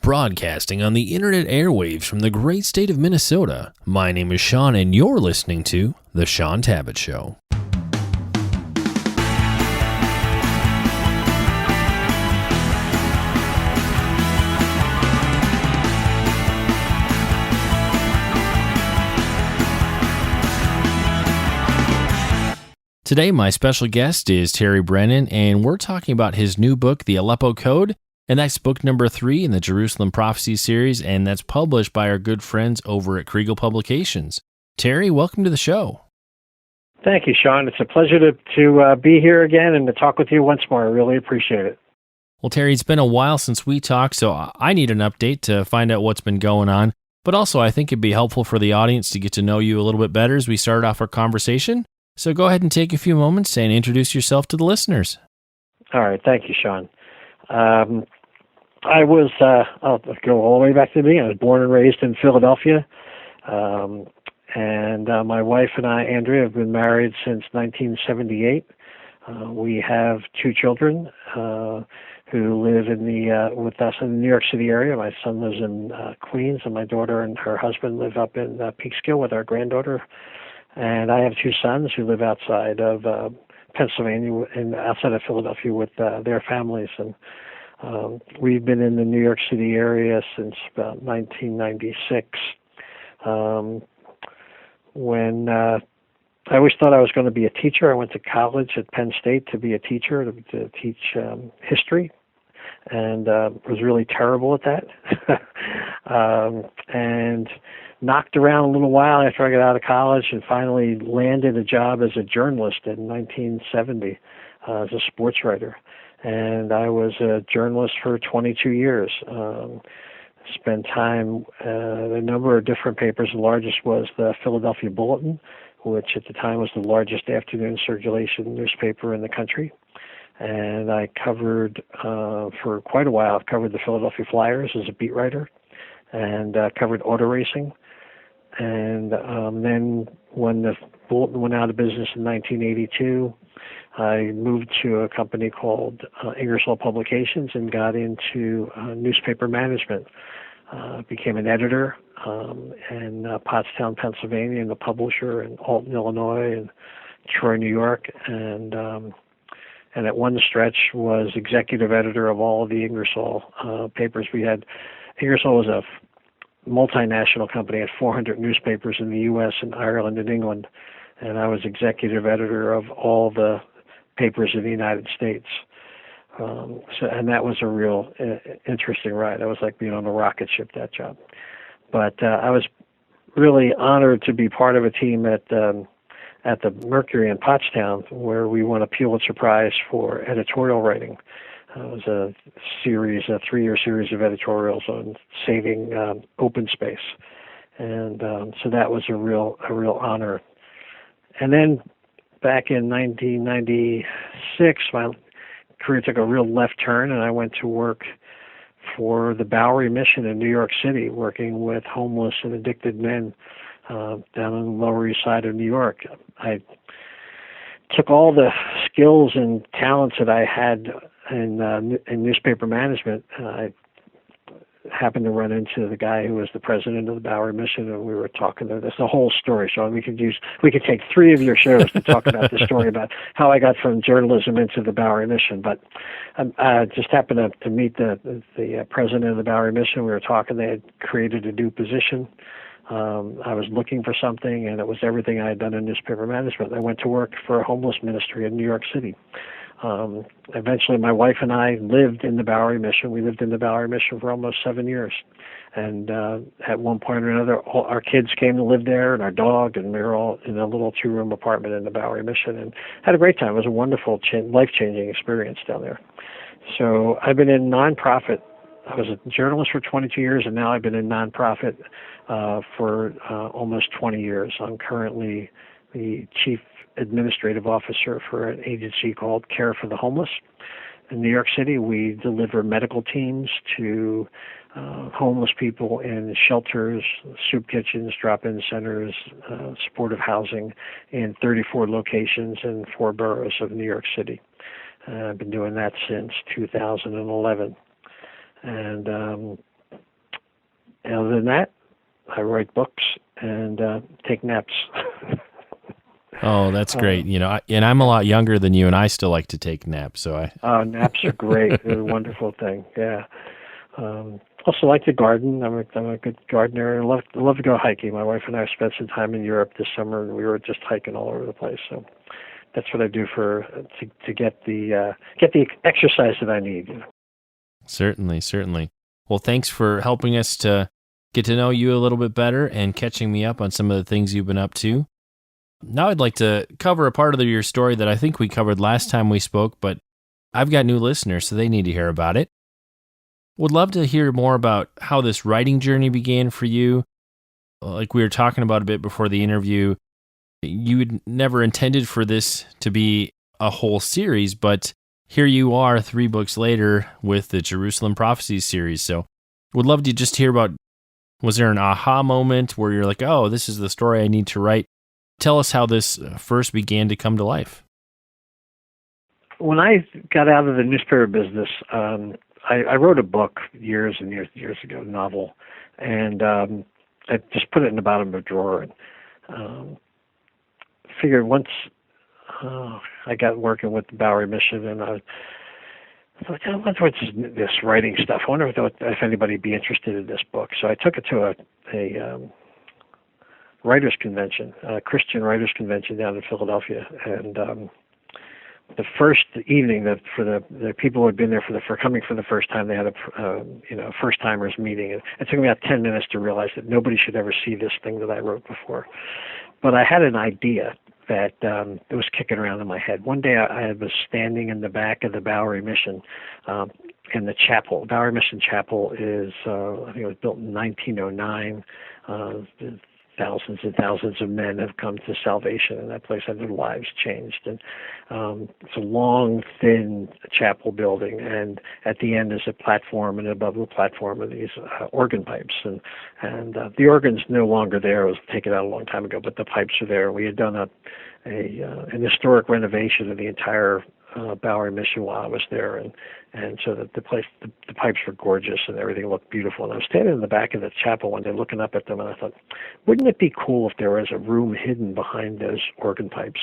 broadcasting on the internet airwaves from the great state of Minnesota. My name is Shaun, and you're listening to The Shaun Tabatt Show. Today, my special guest is Terry Brennan, and we're talking about his new book, The Aleppo Code, and that's book number 3 in the Jerusalem Prophecy series, and that's published by our good friends over at Kriegel Publications. Terry, welcome to the show. Thank you, Shaun. It's a pleasure to be here again and to talk with you once more. I really appreciate it. Well, Terry, it's been a while since we talked, so I need an update to find out what's been going on. But also, I think it'd be helpful for the audience to get to know you a little bit better as we start off our conversation. So go ahead and take a few moments and introduce yourself to the listeners. All right. Thank you, Shaun. I'll go all the way back to the beginning. I was born and raised in Philadelphia. And my wife and I, Andrea, have been married since 1978. We have 2 children who live with us in the New York City area. My son lives in Queens, and my daughter and her husband live up in Peekskill with our granddaughter. And I have 2 sons who live outside of Pennsylvania and outside of Philadelphia with their families. And we've been in the New York City area since about 1996. When I always thought I was going to be a teacher. I went to college at Penn State to be a teacher, to teach history, and was really terrible at that. And knocked around a little while after I got out of college and finally landed a job as a journalist in 1970 as a sports writer. And I was a journalist for 22 years. Spent time in a number of different papers. The largest was the Philadelphia Bulletin, which at the time was the largest afternoon circulation newspaper in the country. And I covered, for quite a while, I've covered the Philadelphia Flyers as a beat writer and covered auto racing. And then when the Bulletin went out of business in 1982, I moved to a company called Ingersoll Publications and got into newspaper management. Became an editor in Pottstown, Pennsylvania, and a publisher in Alton, Illinois, and Troy, New York, and at one stretch was executive editor of all of the Ingersoll papers. Ingersoll was a multinational company, had 400 newspapers in the U.S. and Ireland and England, and I was executive editor of all the papers in the United States. And that was a real interesting ride. That was like being on a rocket ship, that job. But I was really honored to be part of a team at the Mercury in Pottstown, where we won a Pulitzer Prize for editorial writing. It was a 3-year series of editorials on saving open space, and so that was a real honor. And then back in 1996, my career took a real left turn, and I went to work for the Bowery Mission in New York City, working with homeless and addicted men down on the Lower East Side of New York. I took all the skills and talents that I had in newspaper management. I happened to run into the guy who was the president of the Bowery Mission, and we were talking. That's the whole story, Shaun. We could take 3 of your shows to talk about the story about how I got from journalism into the Bowery Mission. But I just happened to meet the president of the Bowery Mission. We were talking. They had created a new position. I was looking for something, and it was everything I had done in newspaper management. I went to work for a homeless ministry in New York City. Eventually, my wife and I lived in the Bowery Mission. We lived in the Bowery Mission for almost 7 years. And at one point or another, all our kids came to live there, and our dog, and we were all in a little 2-room apartment in the Bowery Mission and had a great time. It was a wonderful, life-changing experience down there. So I've been in nonprofit. I was a journalist for 22 years, and now I've been in nonprofit for almost 20 years. I'm currently the chief administrative officer for an agency called Care for the Homeless. In New York City, we deliver medical teams to homeless people in shelters, soup kitchens, drop-in centers, supportive housing in 34 locations in 4 boroughs of New York City. I've been doing that since 2011. And other than that, I write books and take naps. Oh, that's great. And I'm a lot younger than you, and I still like to take naps. So naps are great. They're a wonderful thing. Yeah. Also like to garden. I'm a good gardener. I love to go hiking. My wife and I spent some time in Europe this summer, and we were just hiking all over the place. So that's what I do to get the exercise that I need. Certainly. Well, thanks for helping us to get to know you a little bit better and catching me up on some of the things you've been up to. Now I'd like to cover a part of your story that I think we covered last time we spoke, but I've got new listeners, so they need to hear about it. Would love to hear more about how this writing journey began for you. Like we were talking about a bit before the interview, you had never intended for this to be a whole series, but here you are 3 books later with the Jerusalem Prophecies series. So would love to just hear about, was there an aha moment where you're like, oh, this is the story I need to write? Tell us how this first began to come to life. When I got out of the newspaper business, I wrote a book years and years ago, a novel, and I just put it in the bottom of a drawer. And figured once I got working with the Bowery Mission, and I thought, I wonder what's this writing stuff. I wonder if anybody would be interested in this book. So I took it to a writers' convention, a Christian writers' convention down in Philadelphia, and the first evening that for the people who had been there coming for the first time, they had a first timers meeting, and it took me about 10 minutes to realize that nobody should ever see this thing that I wrote before. But I had an idea that it was kicking around in my head. One day I was standing in the back of the Bowery Mission in the chapel. Bowery Mission Chapel is, I think it was built in 1909. Thousands and thousands of men have come to salvation in that place, and their lives changed. And it's a long, thin chapel building, and at the end is a platform, and above the platform are these organ pipes. And the organ's no longer there; it was taken out a long time ago, but the pipes are there. We had done an historic renovation of the entire Bowery Mission while I was there, and so that the pipes were gorgeous and everything looked beautiful. And I was standing in the back of the chapel one day looking up at them, and I thought, wouldn't it be cool if there was a room hidden behind those organ pipes?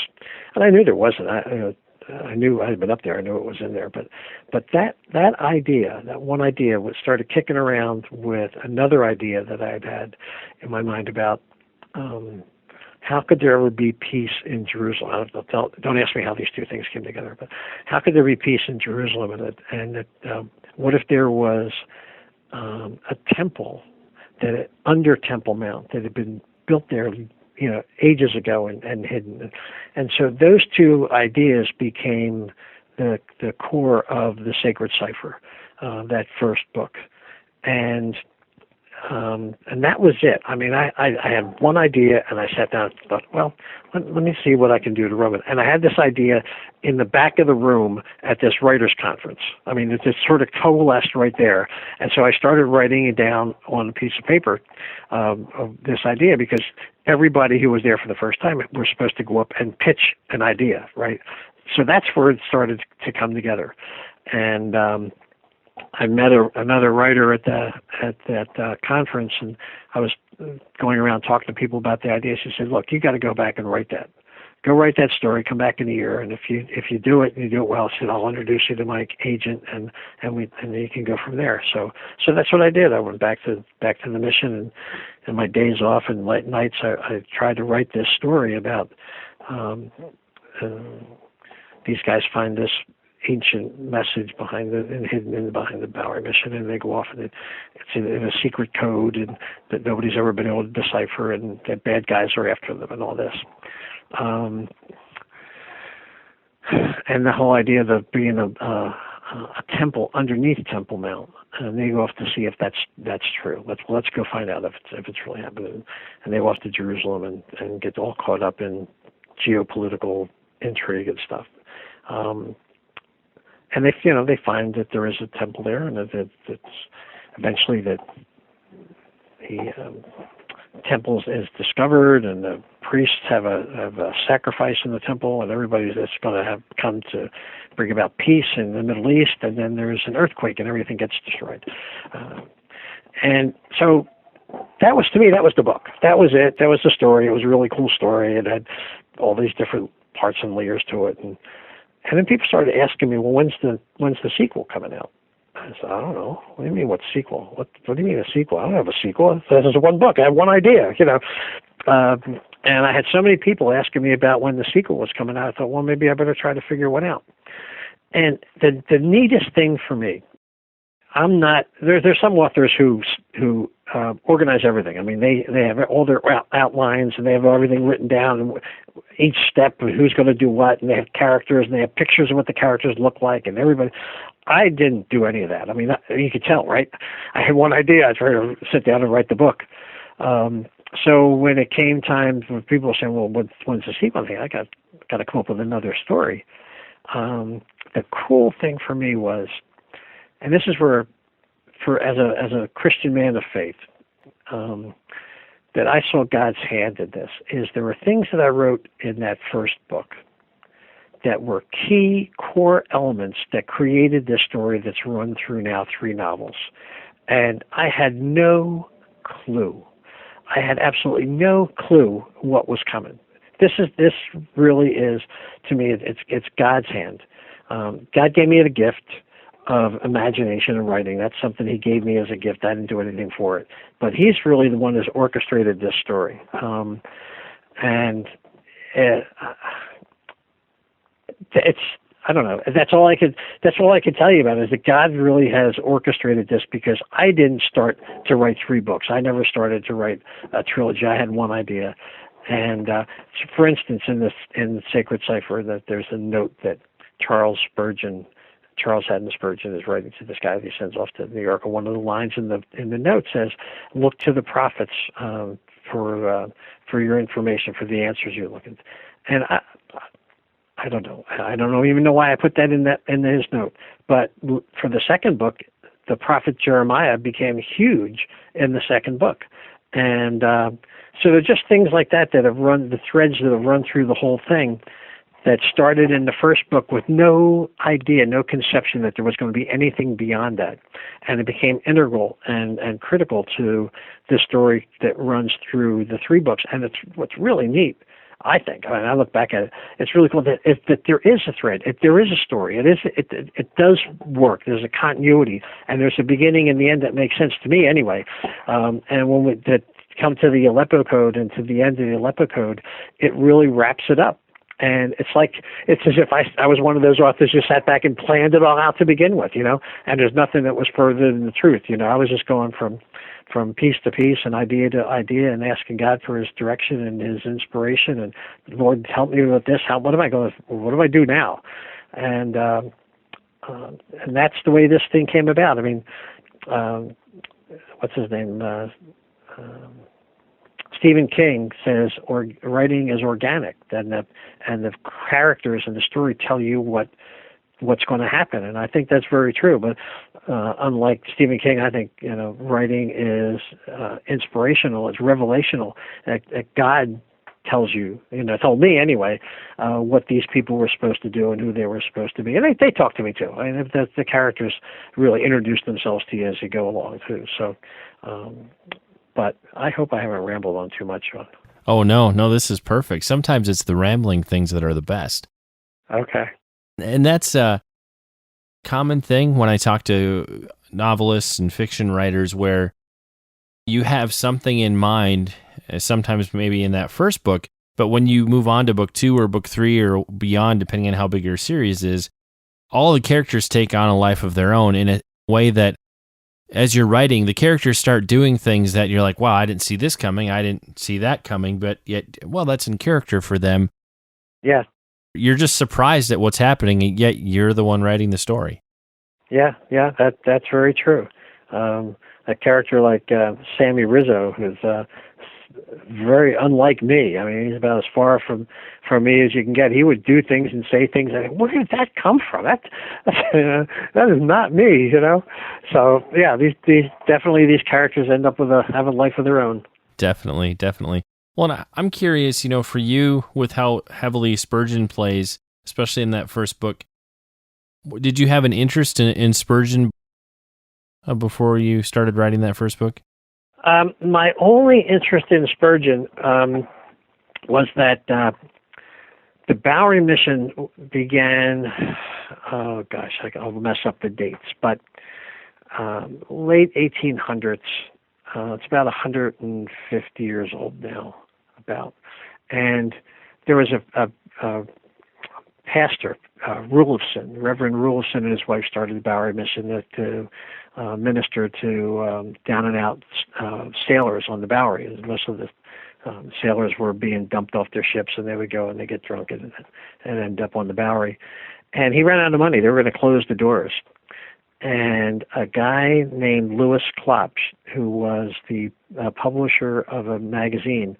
And I knew there wasn't. I knew I had been up there. I knew it was in there. But that idea, that one idea, started kicking around with another idea that I had in my mind about how could there ever be peace in Jerusalem? Don't ask me how these two things came together, but how could there be peace in Jerusalem? And what if there was a temple under Temple Mount that had been built there, ages ago and hidden? And so those two ideas became the core of the Sacred Cipher, that first book, and that was it. I mean, I had one idea, and I sat down and thought, well, let me see what I can do to run it. And I had this idea in the back of the room at this writers' conference. I mean, it just sort of coalesced right there. And so I started writing it down on a piece of paper of this idea, because everybody who was there for the first time were supposed to go up and pitch an idea, right? So that's where it started to come together. And I met another writer at that conference, and I was going around talking to people about the idea. She said, "Look, you got to go back and write that. Go write that story. Come back in a year, and if you do it and you do it well," she said, "I'll introduce you to my agent, and you can go from there." So that's what I did. I went back to the mission, and my days off and late nights, I tried to write this story about these guys find this ancient message hidden behind the Bowery Mission, and they go off, and it's in a secret code, and that nobody's ever been able to decipher, and that bad guys are after them, and all this. And the whole idea of there being a temple underneath Temple Mount, and they go off to see if that's true. Let's go find out if it's really happening. And they go off to Jerusalem and get all caught up in geopolitical intrigue and stuff. And they find that there is a temple there, and that it's eventually that the temple is discovered, and the priests have a sacrifice in the temple, and everybody that's going to have come to bring about peace in the Middle East, and then there's an earthquake, and everything gets destroyed. And so that was, to me, that was the book. That was it. That was the story. It was a really cool story. It had all these different parts and layers to it. And then people started asking me, well, when's the sequel coming out? I said, I don't know. What do you mean, what's sequel? What do you mean a sequel? I don't have a sequel. This is one book. I have one idea, and I had so many people asking me about when the sequel was coming out. I thought, well, maybe I better try to figure one out. And the neatest thing for me, I'm not, there's some authors who organize everything. I mean, they have all their outlines, and they have everything written down, and each step of who's going to do what, and they have characters, and they have pictures of what the characters look like, and everybody. I didn't do any of that. I mean, you could tell, right? I had one idea. I tried to sit down and write the book. So when it came time for people saying, well, when's the sequel? I got to come up with another story. The cool thing for me was, and this is where, as a Christian man of faith, that I saw God's hand in this, is there were things that I wrote in that first book that were key core elements that created this story that's run through now 3 novels. And I had no clue. I had absolutely no clue what was coming. This really is, to me, it's God's hand. God gave me the gift of imagination and writing. That's something he gave me as a gift. I didn't do anything for it. But he's really the one who's orchestrated this story. It's, I don't know. That's all I could tell you about it, is that God really has orchestrated this, because I didn't start to write 3 books. I never started to write a trilogy. I had one idea. And for instance, in Sacred Cipher, that there's a note that Charles Haddon Spurgeon is writing to this guy that he sends off to New York. And one of the lines in the note says, "Look to the prophets for your information, for the answers you're looking." And I don't know. I don't even know why I put that in his note. But for the second book, the prophet Jeremiah became huge in the second book. And so there are just things like that have run, the threads that have run through the whole thing, that started in the first book with no idea, no conception that there was going to be anything beyond that. And it became integral and critical to the story that runs through the 3 books. And what's really neat, I think, I look back at it, it's really cool that there is a thread, there is a story, it does work, there's a continuity, and there's a beginning and the end that makes sense to me anyway. And when we come to the Aleppo Code and to the end of the Aleppo Code, it really wraps it up. And it's as if I was one of those authors who sat back and planned it all out to begin with, and there's nothing that was further than the truth. I was just going from piece to piece and idea to idea, and asking God for his direction and his inspiration, and Lord, help me with this. What do I do now? And that's the way this thing came about. I mean, what's his name? Stephen King says writing is organic, and the characters and the story tell you what's going to happen, and I think that's very true. But unlike Stephen King, I think writing is inspirational, it's revelational. That God tells you, told me anyway, what these people were supposed to do and who they were supposed to be, and they talk to me too. I mean, the characters really introduce themselves to you as you go along too. So. But I hope I haven't rambled on too much, Shaun. Oh, no, this is perfect. Sometimes it's the rambling things that are the best. Okay. And that's a common thing when I talk to novelists and fiction writers, where you have something in mind, sometimes maybe in that first book, but when you move on to book 2 or book 3 or beyond, depending on how big your series is, all the characters take on a life of their own in a way that, as you're writing, the characters start doing things that you're like, wow, I didn't see this coming, I didn't see that coming, but yet, well, that's in character for them. Yeah. You're just surprised at what's happening, and yet you're the one writing the story. Yeah, that's very true. A character like Sammy Rizzo, who's very unlike me. I mean, he's about as far from me as you can get. He would do things and say things, and where did that come from? That is not me, So yeah, these characters end up have a life of their own. Definitely. Well, and I'm curious, for you, with how heavily Spurgeon plays, especially in that first book, did you have an interest in Spurgeon before you started writing that first book? My only interest in Spurgeon was that the Bowery Mission began, I'll mess up the dates, but late 1800s. It's about 150 years old now, about. And there was a pastor, Reverend Rulifson and his wife started the Bowery Mission to minister to down and out sailors on the Bowery. And most of the sailors were being dumped off their ships, and they would go and they get drunk and end up on the Bowery. And he ran out of money. They were going to close the doors. And a guy named Lewis Klopsch, who was the publisher of a magazine,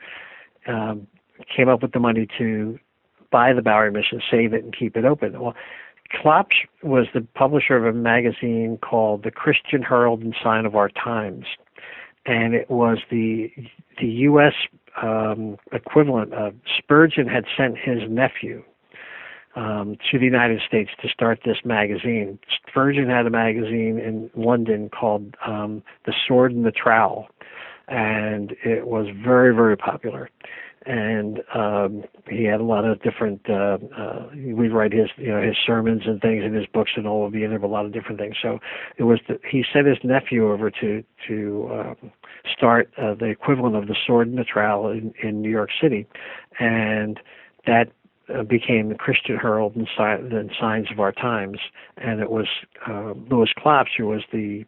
came up with the money to buy the Bowery Mission, save it, and keep it open. Well, Klopsch was the publisher of a magazine called The Christian Herald and Sign of Our Times. And it was the U.S. Equivalent of Spurgeon had sent his nephew to the United States to start this magazine. Spurgeon had a magazine in London called The Sword and the Trowel, and it was very, very popular. And he had a lot of different. We'd write his sermons and things in his books, and all would be in there, a lot of different things. So it was. He sent his nephew over to start the equivalent of The Sword and the Trowel in New York City, and that became the Christian Herald and Signs of Our Times. And it was Lewis Klopsch, who was the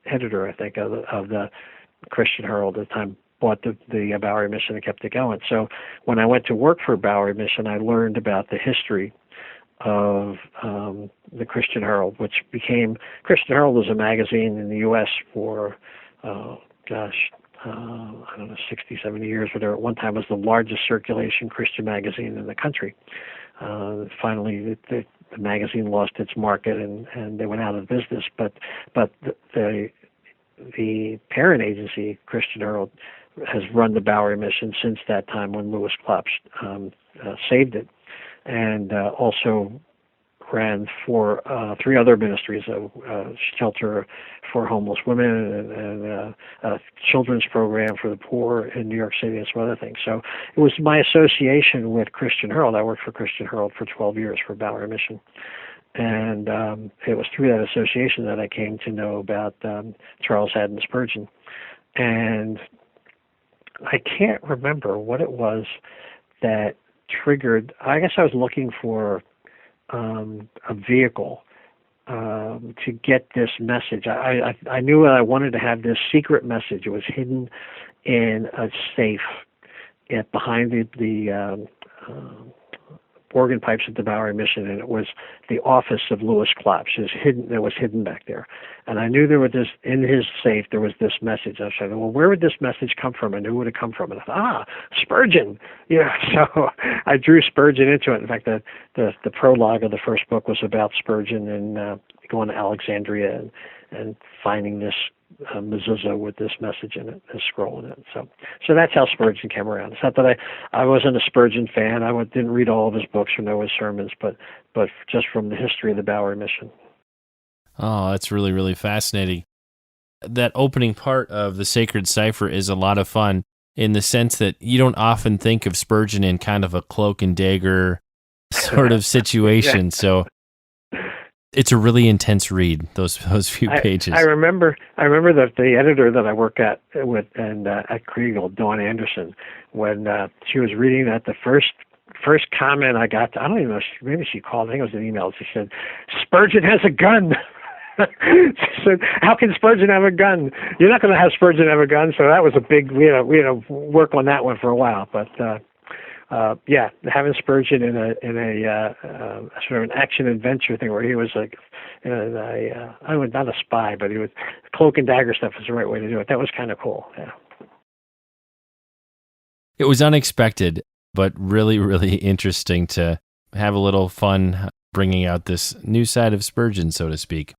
editor, I think, of the Christian Herald at the time, bought the Bowery Mission and kept it going. So when I went to work for Bowery Mission, I learned about the history of the Christian Herald, which became, Christian Herald was a magazine in the U.S. for, I don't know, 60, 70 years, whatever. At one time was the largest circulation Christian magazine in the country. Finally, the magazine lost its market and they went out of business. But the parent agency, Christian Herald, has run the Bowery Mission since that time when Lewis Klopsch saved it, and also ran for three other ministries, shelter for homeless women and a children's program for the poor in New York City and some other things. So it was my association with Christian Herald. I worked for Christian Herald for 12 years for Bowery Mission. And it was through that association that I came to know about Charles Haddon Spurgeon. And I can't remember what it was that triggered. I guess I was looking for a vehicle to get this message. I knew I wanted to have this secret message. It was hidden in a safe behind the organ pipes at the Bowery Mission, and it was the office of Lewis Klopsch. It was hidden back there. And I knew there was this, in his safe, there was this message. I said, well, where would this message come from? And who would it come from? And I thought, Spurgeon. So I drew Spurgeon into it. In fact, the prologue of the first book was about Spurgeon and going to Alexandria and finding this mezuzah with this message in it, this scroll in it. So that's how Spurgeon came around. It's not that I wasn't a Spurgeon fan. I didn't read all of his books or know his sermons, but just from the history of the Bowery Mission. Oh, that's really, really fascinating. That opening part of the Sacred Cipher is a lot of fun in the sense that you don't often think of Spurgeon in kind of a cloak and dagger sort of situation. So it's a really intense read, those few pages. I remember the editor that I work at Kriegel, Dawn Anderson, when she was reading that, the first comment I got, I don't even know, maybe she called, I think it was an email, she said, Spurgeon has a gun. She said, how can Spurgeon have a gun? You're not going to have Spurgeon have a gun. So that was a big, we had to work on that one for a while. But having Spurgeon in a sort of an action adventure thing where he was like, I was not a spy, but he was cloak and dagger stuff is the right way to do it. That was kind of cool. Yeah. It was unexpected, but really, really interesting to have a little fun bringing out this new side of Spurgeon, so to speak.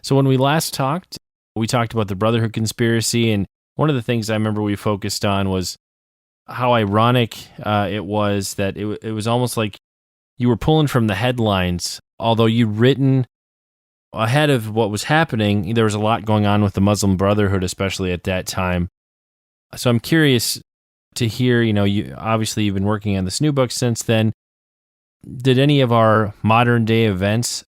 So when we last talked, we talked about the Brotherhood conspiracy, and one of the things I remember we focused on was how ironic it was that it was almost like you were pulling from the headlines, although you'd written ahead of what was happening. There was a lot going on with the Muslim Brotherhood, especially at that time. So I'm curious to hear, you've been working on this new book since then. Did any of our modern day events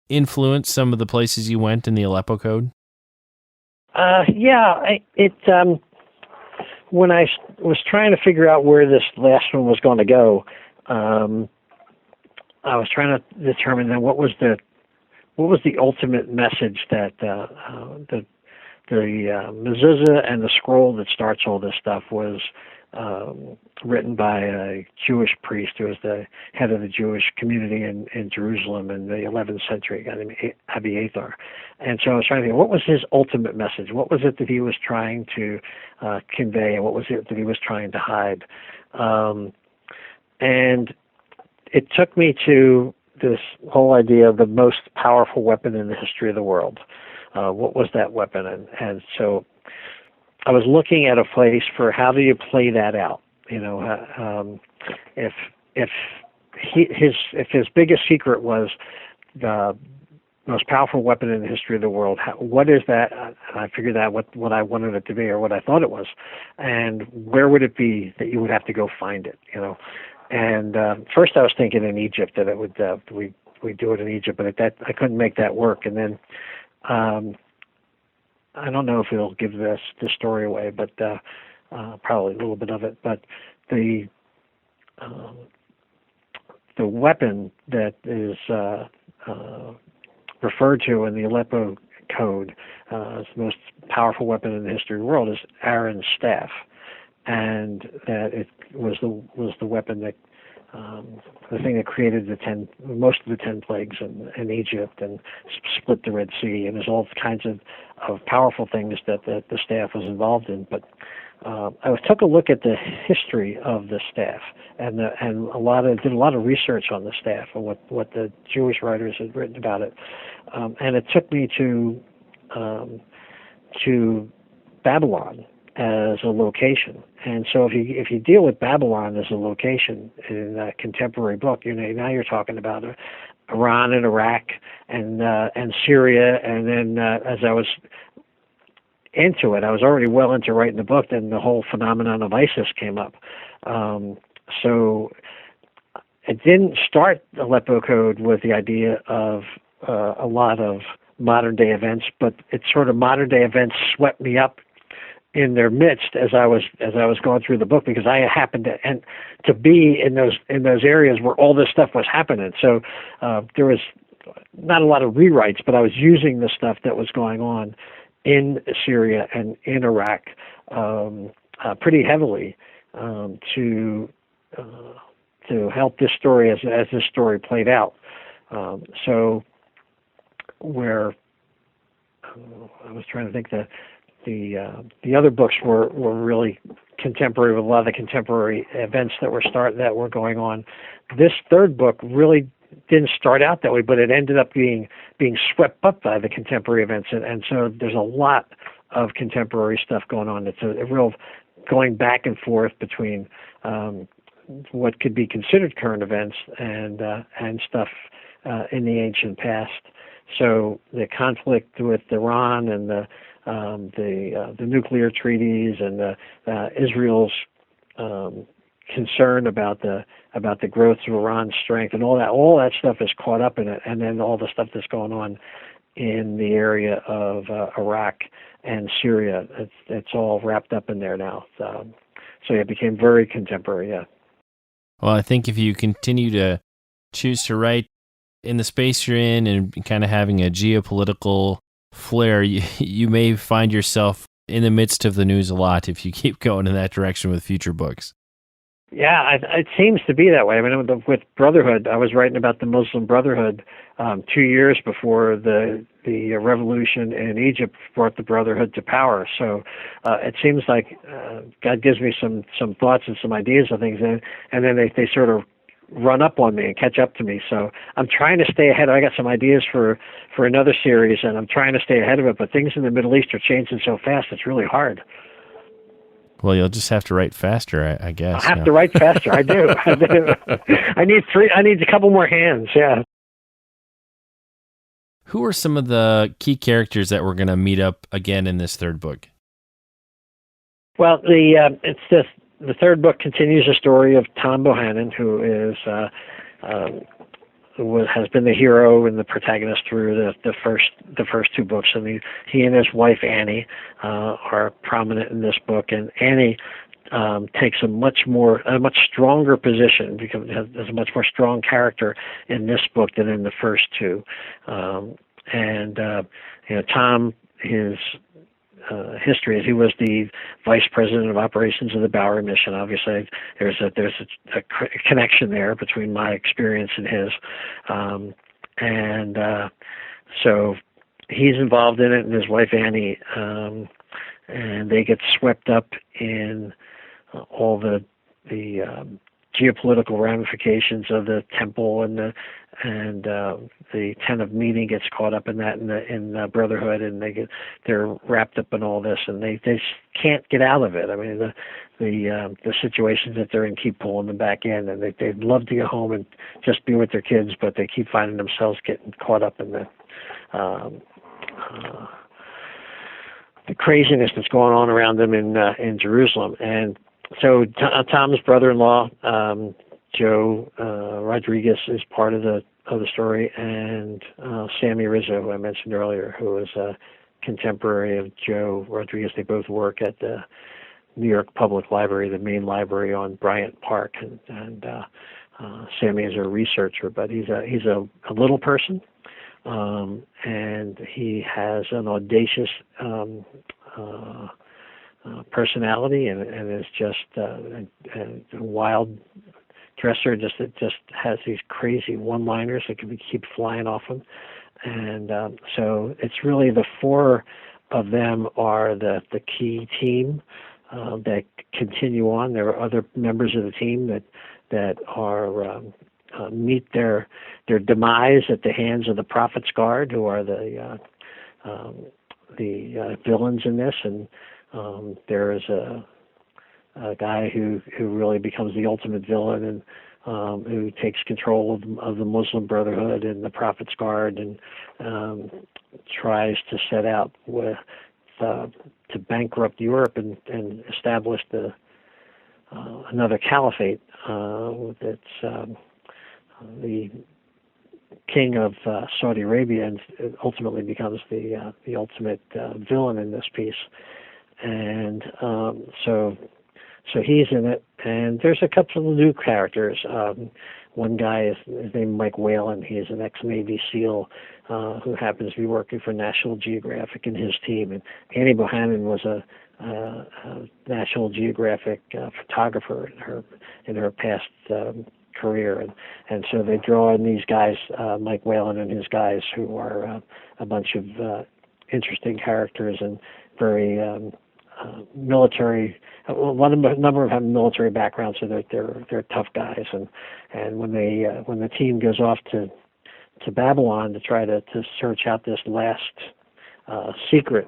influence some of the places you went in the Aleppo Code? When I was trying to figure out where this last one was going to go, I was trying to determine then what was the ultimate message that the mezuzah and the scroll that starts all this stuff was written by a Jewish priest who was the head of the Jewish community in Jerusalem in the 11th century, a guy named Abiathar. And so I was trying to think, what was his ultimate message? What was it that he was trying to convey, and what was it that he was trying to hide? And it took me to this whole idea of the most powerful weapon in the history of the world. What was that weapon? And so I was looking at a place for how do you play that out? If his biggest secret was the most powerful weapon in the history of the world, what is that? I figured out what I wanted it to be, or what I thought it was, and where would it be that you would have to go find it? And first I was thinking in Egypt that it would we do it in Egypt, but I couldn't make that work. And then I don't know if it'll give this story away, but probably a little bit of it. But the weapon that is referred to in the Aleppo Code as the most powerful weapon in the history of the world is Aaron's staff, and that it was the weapon that the thing that created most of the 10 plagues in Egypt and split the Red Sea, and there's all kinds of powerful things that the staff was involved in. But I took a look at the history of the staff and did a lot of research on the staff and what the Jewish writers had written about it, and it took me to Babylon as a location. And so if you deal with Babylon as a location in a contemporary book, now you're talking about Iran and Iraq and Syria, and then as I was into it, I was already well into writing the book, then the whole phenomenon of ISIS came up. So it didn't start Aleppo Code with the idea of a lot of modern day events, but it's sort of modern day events swept me up in their midst as I was going through the book, because I happened to be in those areas where all this stuff was happening. So there was not a lot of rewrites, but I was using the stuff that was going on in Syria and in Iraq pretty heavily to help this story as this story played out. So where I was trying to think the other books were really contemporary with a lot of the contemporary events that were going on. This third book really didn't start out that way, but it ended up being swept up by the contemporary events, and so there's a lot of contemporary stuff going on. It's a real going back and forth between what could be considered current events and stuff in the ancient past. So the conflict with Iran and the nuclear treaties and Israel's concern about the growth of Iran's strength and all that stuff is caught up in it, and then all the stuff that's going on in the area of Iraq and Syria, it's all wrapped up in there now. So it became very contemporary. Yeah. Well, I think if you continue to choose to write in the space you're in and kind of having a geopolitical flair, you may find yourself in the midst of the news a lot if you keep going in that direction with future books. Yeah, it seems to be that way. I mean, with Brotherhood, I was writing about the Muslim Brotherhood 2 years before the revolution in Egypt brought the Brotherhood to power. So it seems like God gives me some thoughts and some ideas of things, and then they sort of run up on me and catch up to me. So I'm trying to stay ahead. I got some ideas for another series, and I'm trying to stay ahead of it, but things in the Middle East are changing so fast, it's really hard. Well, you'll just have to write faster, I guess. I have to write faster. I do. I need a couple more hands, yeah. Who are some of the key characters that we're going to meet up again in this third book? Well, it's the third book continues the story of Tom Bohannon, who is has been the hero and the protagonist through the first two books, and he and his wife Annie are prominent in this book, and Annie takes a much stronger position, because has a much more strong character in this book than in the first two, Tom, his history is he was the vice president of operations of the Bowery Mission. Obviously, there's a connection there between my experience and his, so he's involved in it, and his wife Annie, and they get swept up in all the geopolitical ramifications of the temple, and the Ten of Meeting gets caught up in that in Brotherhood, and they're wrapped up in all this, and they just can't get out of it. I mean, the situations that they're in keep pulling them back in, and they'd love to get home and just be with their kids, but they keep finding themselves getting caught up in the craziness that's going on around them in Jerusalem. And so Tom's brother-in-law, Joe Rodriguez, is part of the story, and Sammy Rizzo, who I mentioned earlier, who is a contemporary of Joe Rodriguez. They both work at the New York Public Library, the main library on Bryant Park, and Sammy is a researcher, but he's a little person, and he has an audacious personality, and is just a wild dresser. Just has these crazy one-liners that can keep flying off him, and so it's really the four of them are the key team that continue on. There are other members of the team that are meet their demise at the hands of the Prophet's Guard, who are the villains in this, and there is a guy who really becomes the ultimate villain, and who takes control of the Muslim Brotherhood and the Prophet's Guard, and tries to set out with to bankrupt Europe and establish another caliphate. That's the king of Saudi Arabia, and ultimately becomes the ultimate villain in this piece. And so he's in it, and there's a couple of new characters. One guy is named Mike Whalen. He is an ex-Navy SEAL who happens to be working for National Geographic and his team. And Annie Bohannon was a National Geographic photographer in her past career, and so they draw in these guys, Mike Whalen and his guys, who are a bunch of interesting characters and very military. A number of them have military backgrounds, so they're tough guys. And when the team goes off to Babylon to try to search out this last secret,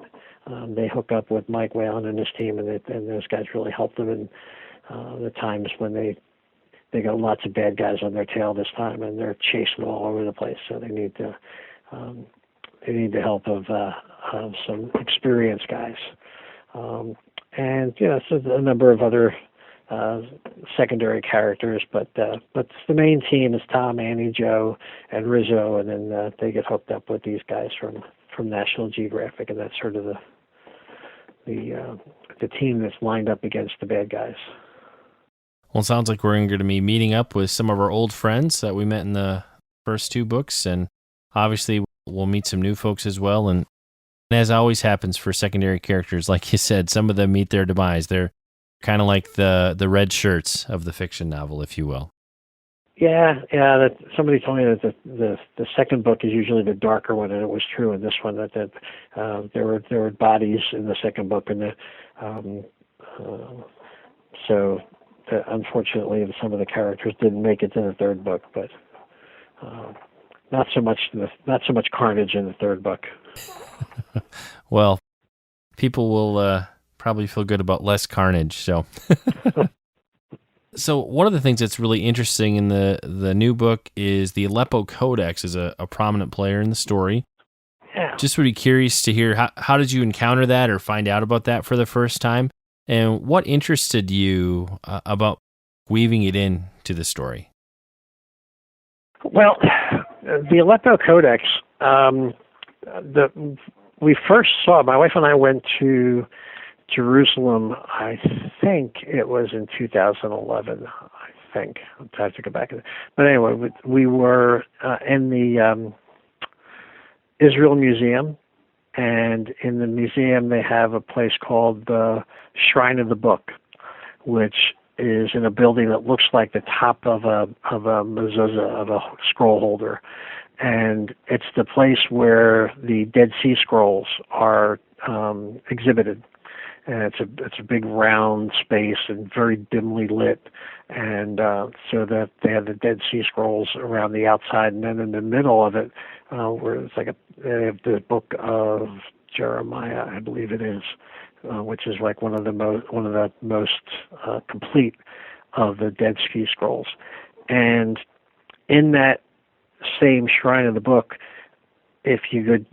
they hook up with Mike Whalen and his team, and those guys really help them in the times when they got lots of bad guys on their tail this time, and they're chasing all over the place. So they need the help of some experienced guys. And so a number of other secondary characters, but the main team is Tom, Annie, Joe, and Rizzo, and then they get hooked up with these guys from National Geographic, and that's sort of the team that's lined up against the bad guys. Well, it sounds like we're going to be meeting up with some of our old friends that we met in the first two books, and obviously we'll meet some new folks as well. And as always happens for secondary characters, like you said, some of them meet their demise. They're kind of like the red shirts of the fiction novel, if you will. Yeah. Somebody told me that the second book is usually the darker one, and it was true in this one that there were bodies in the second book, and so unfortunately some of the characters didn't make it to the third book, but not so much carnage in the third book. Well, people will probably feel good about less carnage. So, so one of the things that's really interesting in the new book is the Aleppo Codex is a prominent player in the story. Yeah. Just would be curious to hear how did you encounter that or find out about that for the first time? And what interested you about weaving it into the story? Well, the Aleppo Codex, we first saw, my wife and I went to Jerusalem, I think it was in 2011, I think. I have to go back. But anyway, we were in the Israel Museum, and in the museum they have a place called the Shrine of the Book, which is in a building that looks like the top of a mezuzah, of a scroll holder. And it's the place where the Dead Sea Scrolls are exhibited. And it's a big round space and very dimly lit, and so that they have the Dead Sea Scrolls around the outside, and then in the middle of it, where it's like they have the book of Jeremiah, I believe it is, which is like one of the most complete of the Dead Sea Scrolls. And in that same Shrine of the Book, if you could,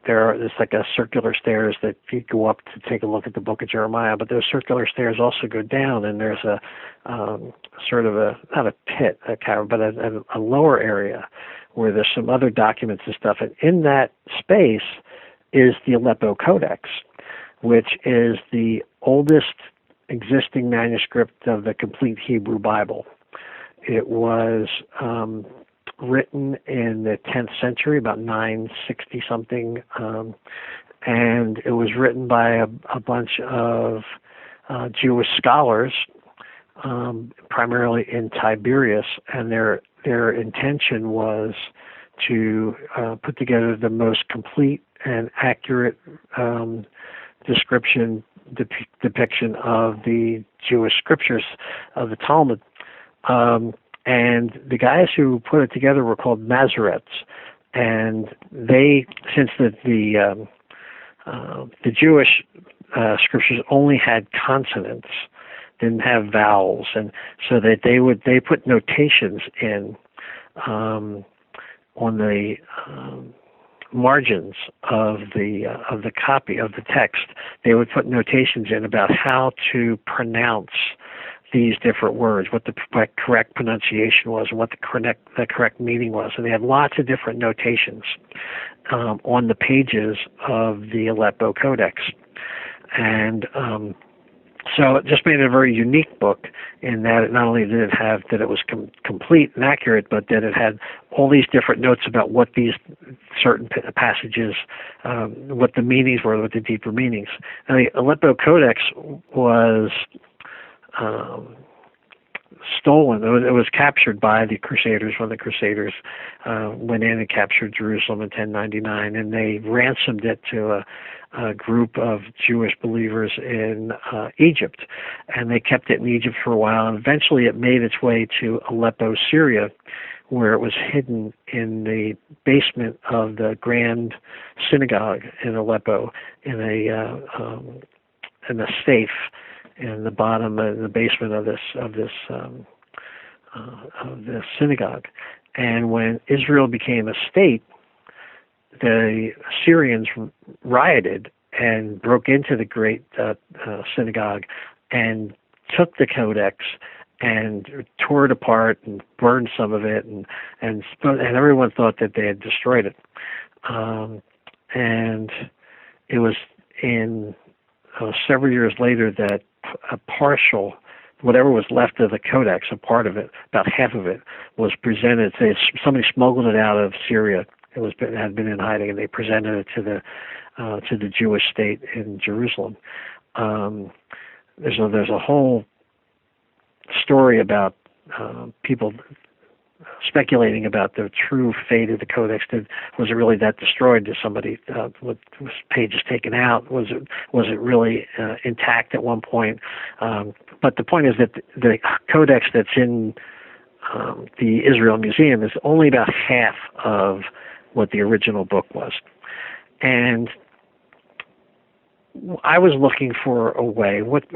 there's like a circular stairs that you go up to take a look at the book of Jeremiah, but those circular stairs also go down, and there's a sort of not a pit, but a lower area where there's some other documents and stuff. And in that space is the Aleppo Codex, which is the oldest existing manuscript of the complete Hebrew Bible. It was written in the 10th century, about 960 something, and it was written by a bunch of Jewish scholars, primarily in Tiberias, and their intention was to put together the most complete and accurate depiction of the Jewish scriptures of the Talmud. And the guys who put it together were called Masoretes, and they, since the Jewish scriptures only had consonants, didn't have vowels, and so that they put notations in on the margins of the copy of the text. They would put notations in about how to pronounce these different words, what the correct pronunciation was, and what the correct meaning was. And they had lots of different notations on the pages of the Aleppo Codex. And so it just made it a very unique book in that it not only did it have that it was complete and accurate, but that it had all these different notes about what these certain passages, what the meanings were, what the deeper meanings. And the Aleppo Codex was stolen. It was captured by the Crusaders when the Crusaders went in and captured Jerusalem in 1099, and they ransomed it to a group of Jewish believers in Egypt, and they kept it in Egypt for a while, and eventually it made its way to Aleppo, Syria, where it was hidden in the basement of the Grand Synagogue in Aleppo in a safe in the bottom of the basement of this synagogue. And when Israel became a state, the Syrians rioted and broke into the great synagogue and took the codex and tore it apart and burned some of it, and everyone thought that they had destroyed it. And it was in several years later that a partial, whatever was left of the codex, a part of it, about half of it, was presented. Somebody smuggled it out of Syria. It had been in hiding, and they presented it to the Jewish state in Jerusalem. There's a whole story about people speculating about the true fate of the codex. Was it really that destroyed? Did somebody with pages taken out? Was it really intact at one point? But the point is that the codex that's in the Israel Museum is only about half of what the original book was. And I was looking for a way. What's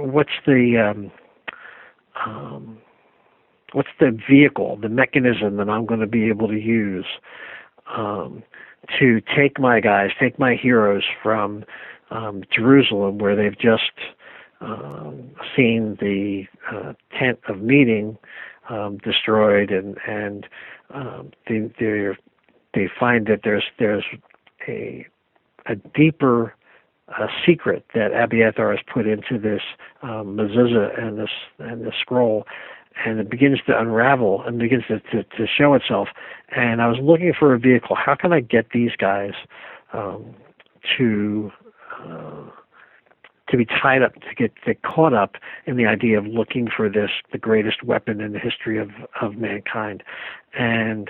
the vehicle, the mechanism that I'm going to be able to use to take my heroes from Jerusalem, where they've just seen the tent of meeting destroyed, and they find that there's a deeper secret that Abiathar has put into this mezuzah and this scroll, and it begins to unravel and begins to show itself. And I was looking for a vehicle. How can I get these guys to be tied up, to get caught up in the idea of looking for the greatest weapon in the history of mankind? And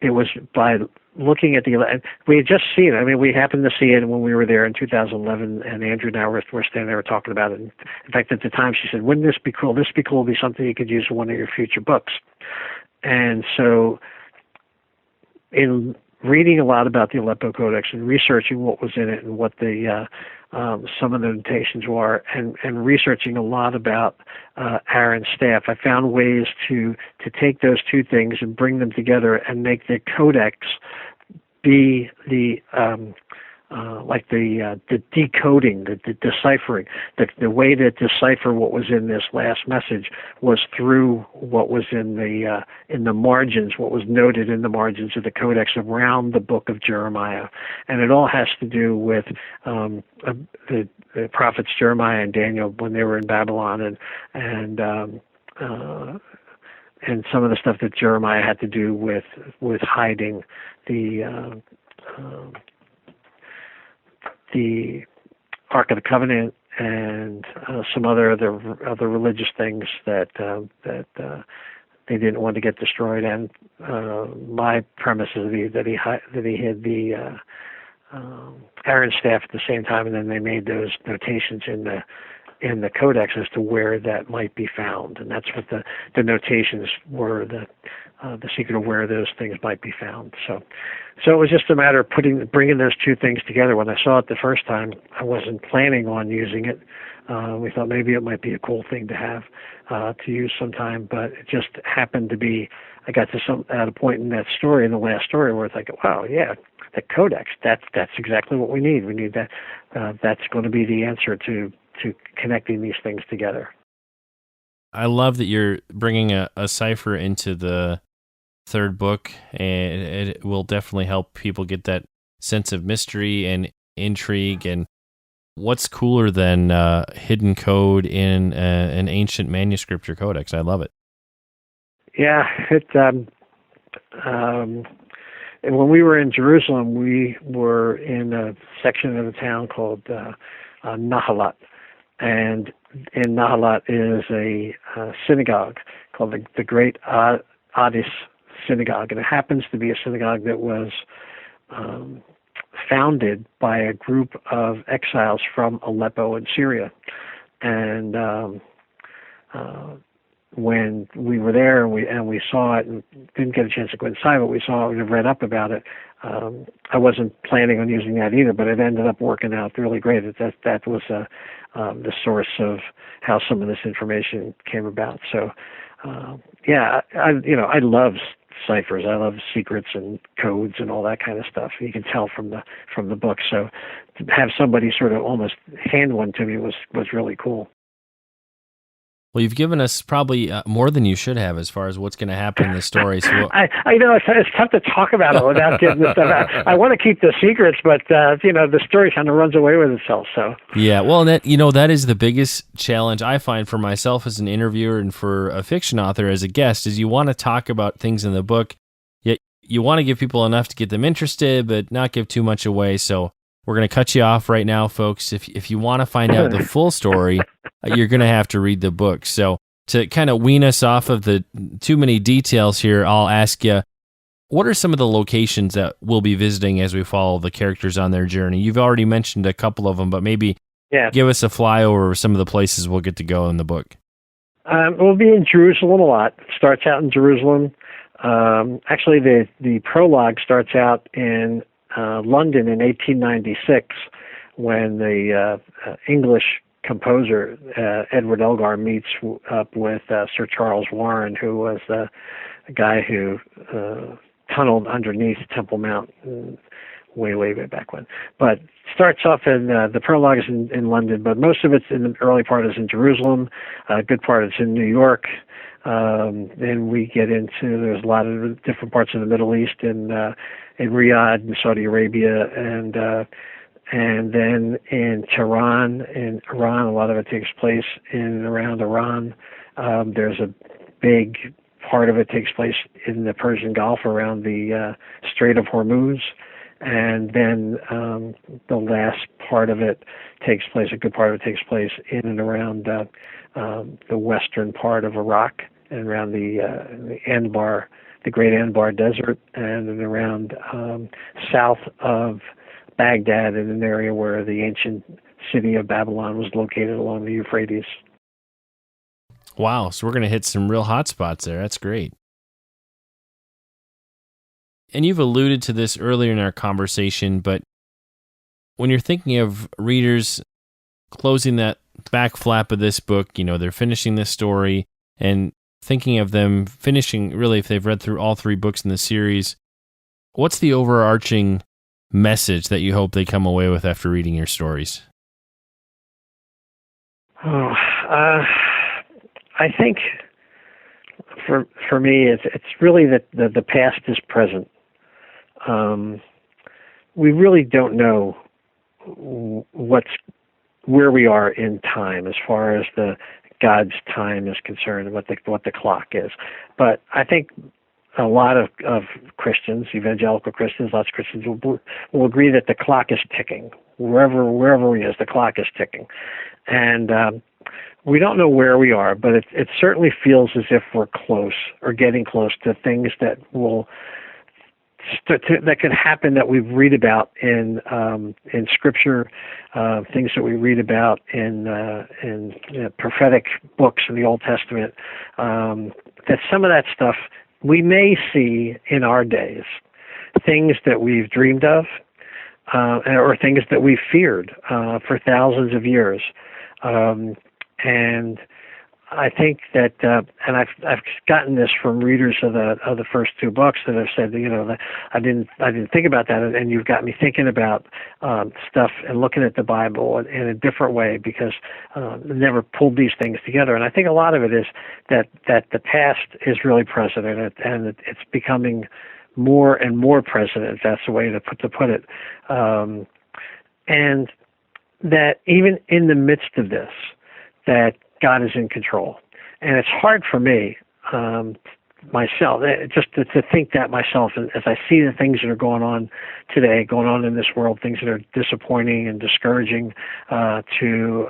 it was by looking at we had just seen it. I mean, we happened to see it when we were there in 2011, and Andrew and I were standing there talking about it. And in fact, at the time, she said, "Wouldn't this be cool? This would be cool. It'd be something you could use in one of your future books." And so, in reading a lot about the Aleppo Codex and researching what was in it and what the some of the notations were, and researching a lot about Aaron's staff, I found ways to take those two things and bring them together and make the Codex be the decoding, the deciphering. The way to decipher what was in this last message was through what was in the margins, what was noted in the margins of the Codex around the book of Jeremiah. And it all has to do with the prophets Jeremiah and Daniel when they were in Babylon, and some of the stuff that Jeremiah had to do with hiding the Ark of the Covenant and some other religious things that they didn't want to get destroyed. And my premise is that he hid the Aaron's staff at the same time, and then they made those notations in the Codex as to where that might be found, and that's what the notations were, the secret of where those things might be found. So it was just a matter of bringing those two things together. When I saw it the first time, I wasn't planning on using it. We thought maybe it might be a cool thing to have to use sometime, but it just happened to be. I got to at a point in that story, in the last story, where it's like, wow, yeah, the Codex. That's exactly what we need. We need that. That's going to be the answer to connecting these things together. I love that you're bringing a cipher into the third book, and it will definitely help people get that sense of mystery and intrigue. And what's cooler than hidden code in an ancient manuscript or codex? I love it. Yeah, and when we were in Jerusalem, we were in a section of the town called Nahalat. And in Nahalat is a synagogue called the Great Addis Synagogue. And it happens to be a synagogue that was founded by a group of exiles from Aleppo in Syria. And when we were there and we saw it and didn't get a chance to go inside, but we saw it and read up about it, I wasn't planning on using that either, but it ended up working out really great. That was the source of how some of this information came about. So, I love ciphers. I love secrets and codes and all that kind of stuff. You can tell from the book. So, to have somebody sort of almost hand one to me was really cool. Well, you've given us probably more than you should have as far as what's going to happen in the story. So I know it's tough to talk about it without getting the stuff out. I want to keep the secrets, but the story kind of runs away with itself. So yeah, well, that is the biggest challenge I find for myself as an interviewer and for a fiction author as a guest is you want to talk about things in the book, yet you want to give people enough to get them interested, but not give too much away. So we're going to cut you off right now, folks. If you want to find out the full story, you're going to have to read the book. So to kind of wean us off of the too many details here, I'll ask you, what are some of the locations that we'll be visiting as we follow the characters on their journey? You've already mentioned a couple of them, but maybe give us a flyover of some of the places we'll get to go in the book. We'll be in Jerusalem a lot. Starts out in Jerusalem. Actually, the prologue starts out in London in 1896 when the English composer Edward Elgar meets up with Sir Charles Warren, who was the guy who tunneled underneath Temple Mount way back when. But starts off in the prologue is in London, but most of it's in the early part is in Jerusalem. A good part is in New York. Then we get into there's a lot of different parts of the Middle East in Riyadh and Saudi Arabia, and then in Tehran in Iran. A lot of it takes place in and around Iran. There's a big part of it takes place in the Persian Gulf around the Strait of Hormuz. And then the last part of it takes place, a good part of it takes place in and around the western part of Iraq and around the Anbar, the Great Anbar Desert, and then around south of Baghdad in an area where the ancient city of Babylon was located along the Euphrates. Wow, so we're going to hit some real hot spots there. That's great. And you've alluded to this earlier in our conversation, but when you're thinking of readers closing that back flap of this book, they're finishing this story and thinking of them finishing, really, if they've read through all 3 books in the series, what's the overarching message that you hope they come away with after reading your stories? I think for me, it's really that the past is present. We really don't know where we are in time as far as the God's time is concerned, what the clock is. But I think a lot of Christians, evangelical Christians, lots of Christians will agree that the clock is ticking. Wherever we is, the clock is ticking. And we don't know where we are, but it certainly feels as if we're close or getting close to things that that could happen that we read about in Scripture, things that we read about in prophetic books in the Old Testament. That some of that stuff we may see in our days, things that we've dreamed of, or things that we've feared for thousands of years. And I think that, and I've gotten this from readers of the first 2 books that have said, that I didn't think about that, and you've got me thinking about stuff and looking at the Bible in a different way because I never pulled these things together. And I think a lot of it is that the past is really present, and it's becoming more and more present, if that's the way to put it, and that even in the midst of this, that God is in control. And it's hard for me, myself, just to think that myself, as I see the things that are going on today, going on in this world, things that are disappointing and discouraging to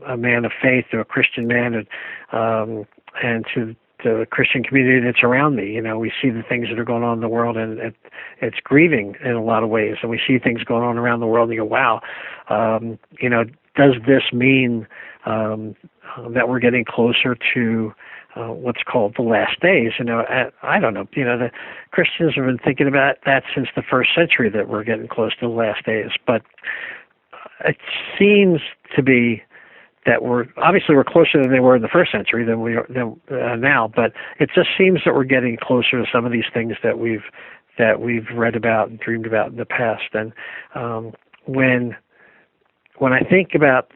a man of faith, to a Christian man, and to the Christian community that's around me. We see the things that are going on in the world, and it's grieving in a lot of ways. And we see things going on around the world, and you go, wow, does this mean that we're getting closer to what's called the last days? I don't know. The Christians have been thinking about that since the first century, that we're getting close to the last days. But it seems to be that we're closer than they were in the first century than we are now. But it just seems that we're getting closer to some of these things that we've read about and dreamed about in the past. And when I think about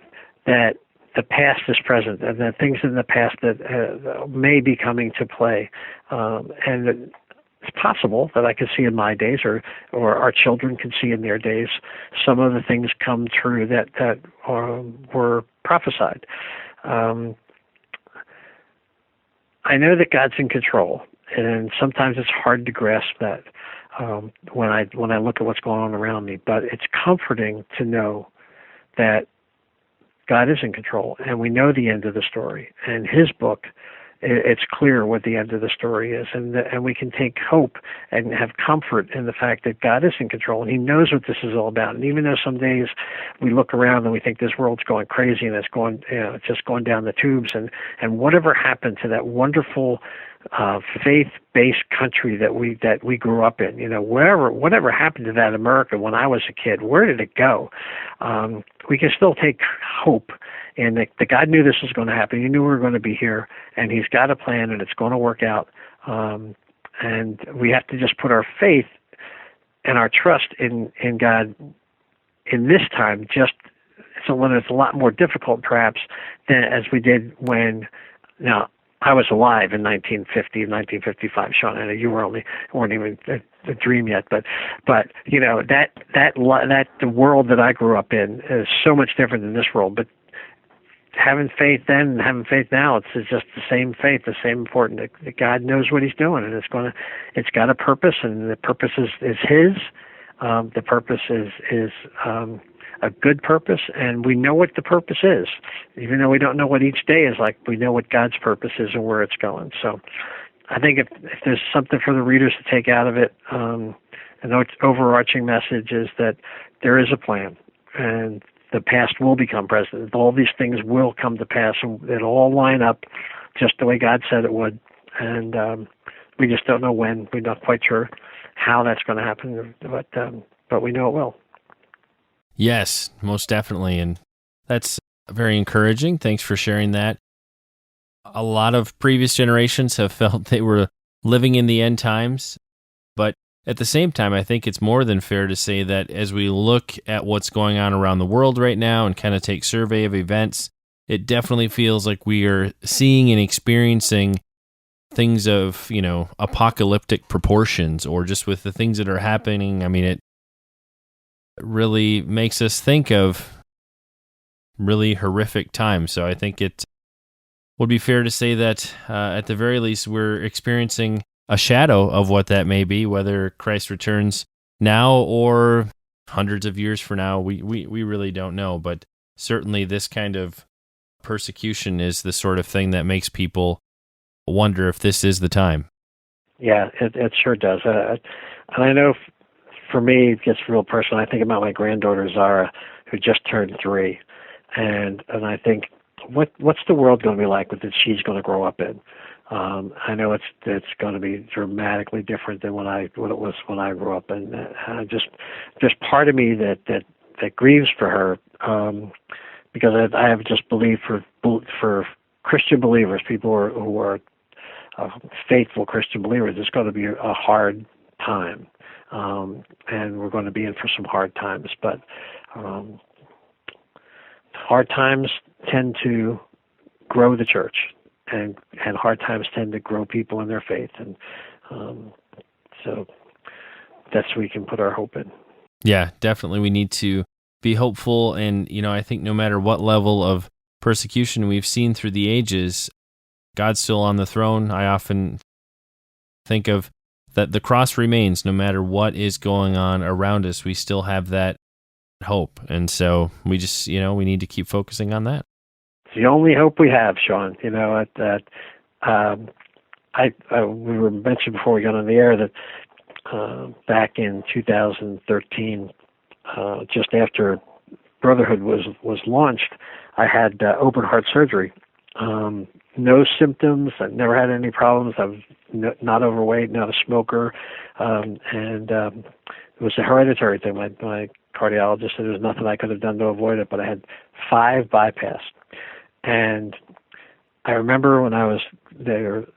that, the past is present, and the things in the past that may be coming to play, and it's possible that I could see in my days, or our children can see in their days, some of the things come true that were prophesied. I know that God's in control, and sometimes it's hard to grasp that when I look at what's going on around me. But it's comforting to know that God is in control, and we know the end of the story. And His book, it's clear what the end of the story is, and we can take hope and have comfort in the fact that God is in control, and He knows what this is all about. And even though some days we look around and we think this world's going crazy and it's just going down the tubes, and whatever happened to that wonderful faith-based country that we grew up in, whatever happened to that America when I was a kid, where did it go? We can still take hope in that God knew this was going to happen. He knew we were going to be here, and He's got a plan, and it's going to work out. And we have to just put our faith and our trust in God in this time when it's a lot more difficult perhaps than as we did when, now, I was alive in 1950, 1955, Shaun. I know you weren't even a dream yet, but you know, that the world that I grew up in is so much different than this world. But having faith then and having faith now, it's just the same faith, the same important. That God knows what He's doing, and it's got a purpose, and the purpose is His. The purpose is a good purpose, and we know what the purpose is. Even though we don't know what each day is like, we know what God's purpose is and where it's going. So I think if there's something for the readers to take out of it, an overarching message is that there is a plan, and the past will become present. All these things will come to pass, and it'll all line up just the way God said it would. And we just don't know when. We're not quite sure how that's going to happen, but we know it will. Yes, most definitely. And that's very encouraging. Thanks for sharing that. A lot of previous generations have felt they were living in the end times. But at the same time, I think it's more than fair to say that as we look at what's going on around the world right now and kind of take survey of events, it definitely feels like we are seeing and experiencing things of, you know, apocalyptic proportions, or just with the things that are happening. I mean, it really makes us think of really horrific times. So I think it would be fair to say that at the very least, we're experiencing a shadow of what that may be, whether Christ returns now or hundreds of years from now. We really don't know, but certainly this kind of persecution is the sort of thing that makes people wonder if this is the time. Yeah, it sure does. And I know for me, it gets real personal. I think about my granddaughter Zara, who just turned 3, and I think, what's the world going to be like that she's going to grow up in? I know it's going to be dramatically different than what it was when I grew up, and just part of me that grieves for her, because I have just believed for Christian believers, people who are faithful Christian believers, it's going to be a hard time. And we're going to be in for some hard times, but hard times tend to grow the church, and hard times tend to grow people in their faith, and so that's where we can put our hope in. Yeah, definitely. We need to be hopeful, and I think no matter what level of persecution we've seen through the ages, God's still on the throne. I often think of that the cross remains no matter what is going on around us. We still have that hope. And so we just, we need to keep focusing on that. It's the only hope we have, Shaun. We were mentioned before we got on the air that back in 2013, just after Brotherhood was launched, I had open heart surgery. No symptoms. I've never had any problems. I'm not overweight, not a smoker, and it was a hereditary thing. My cardiologist said there was nothing I could have done to avoid it, but I had 5 bypass. And I remember when they were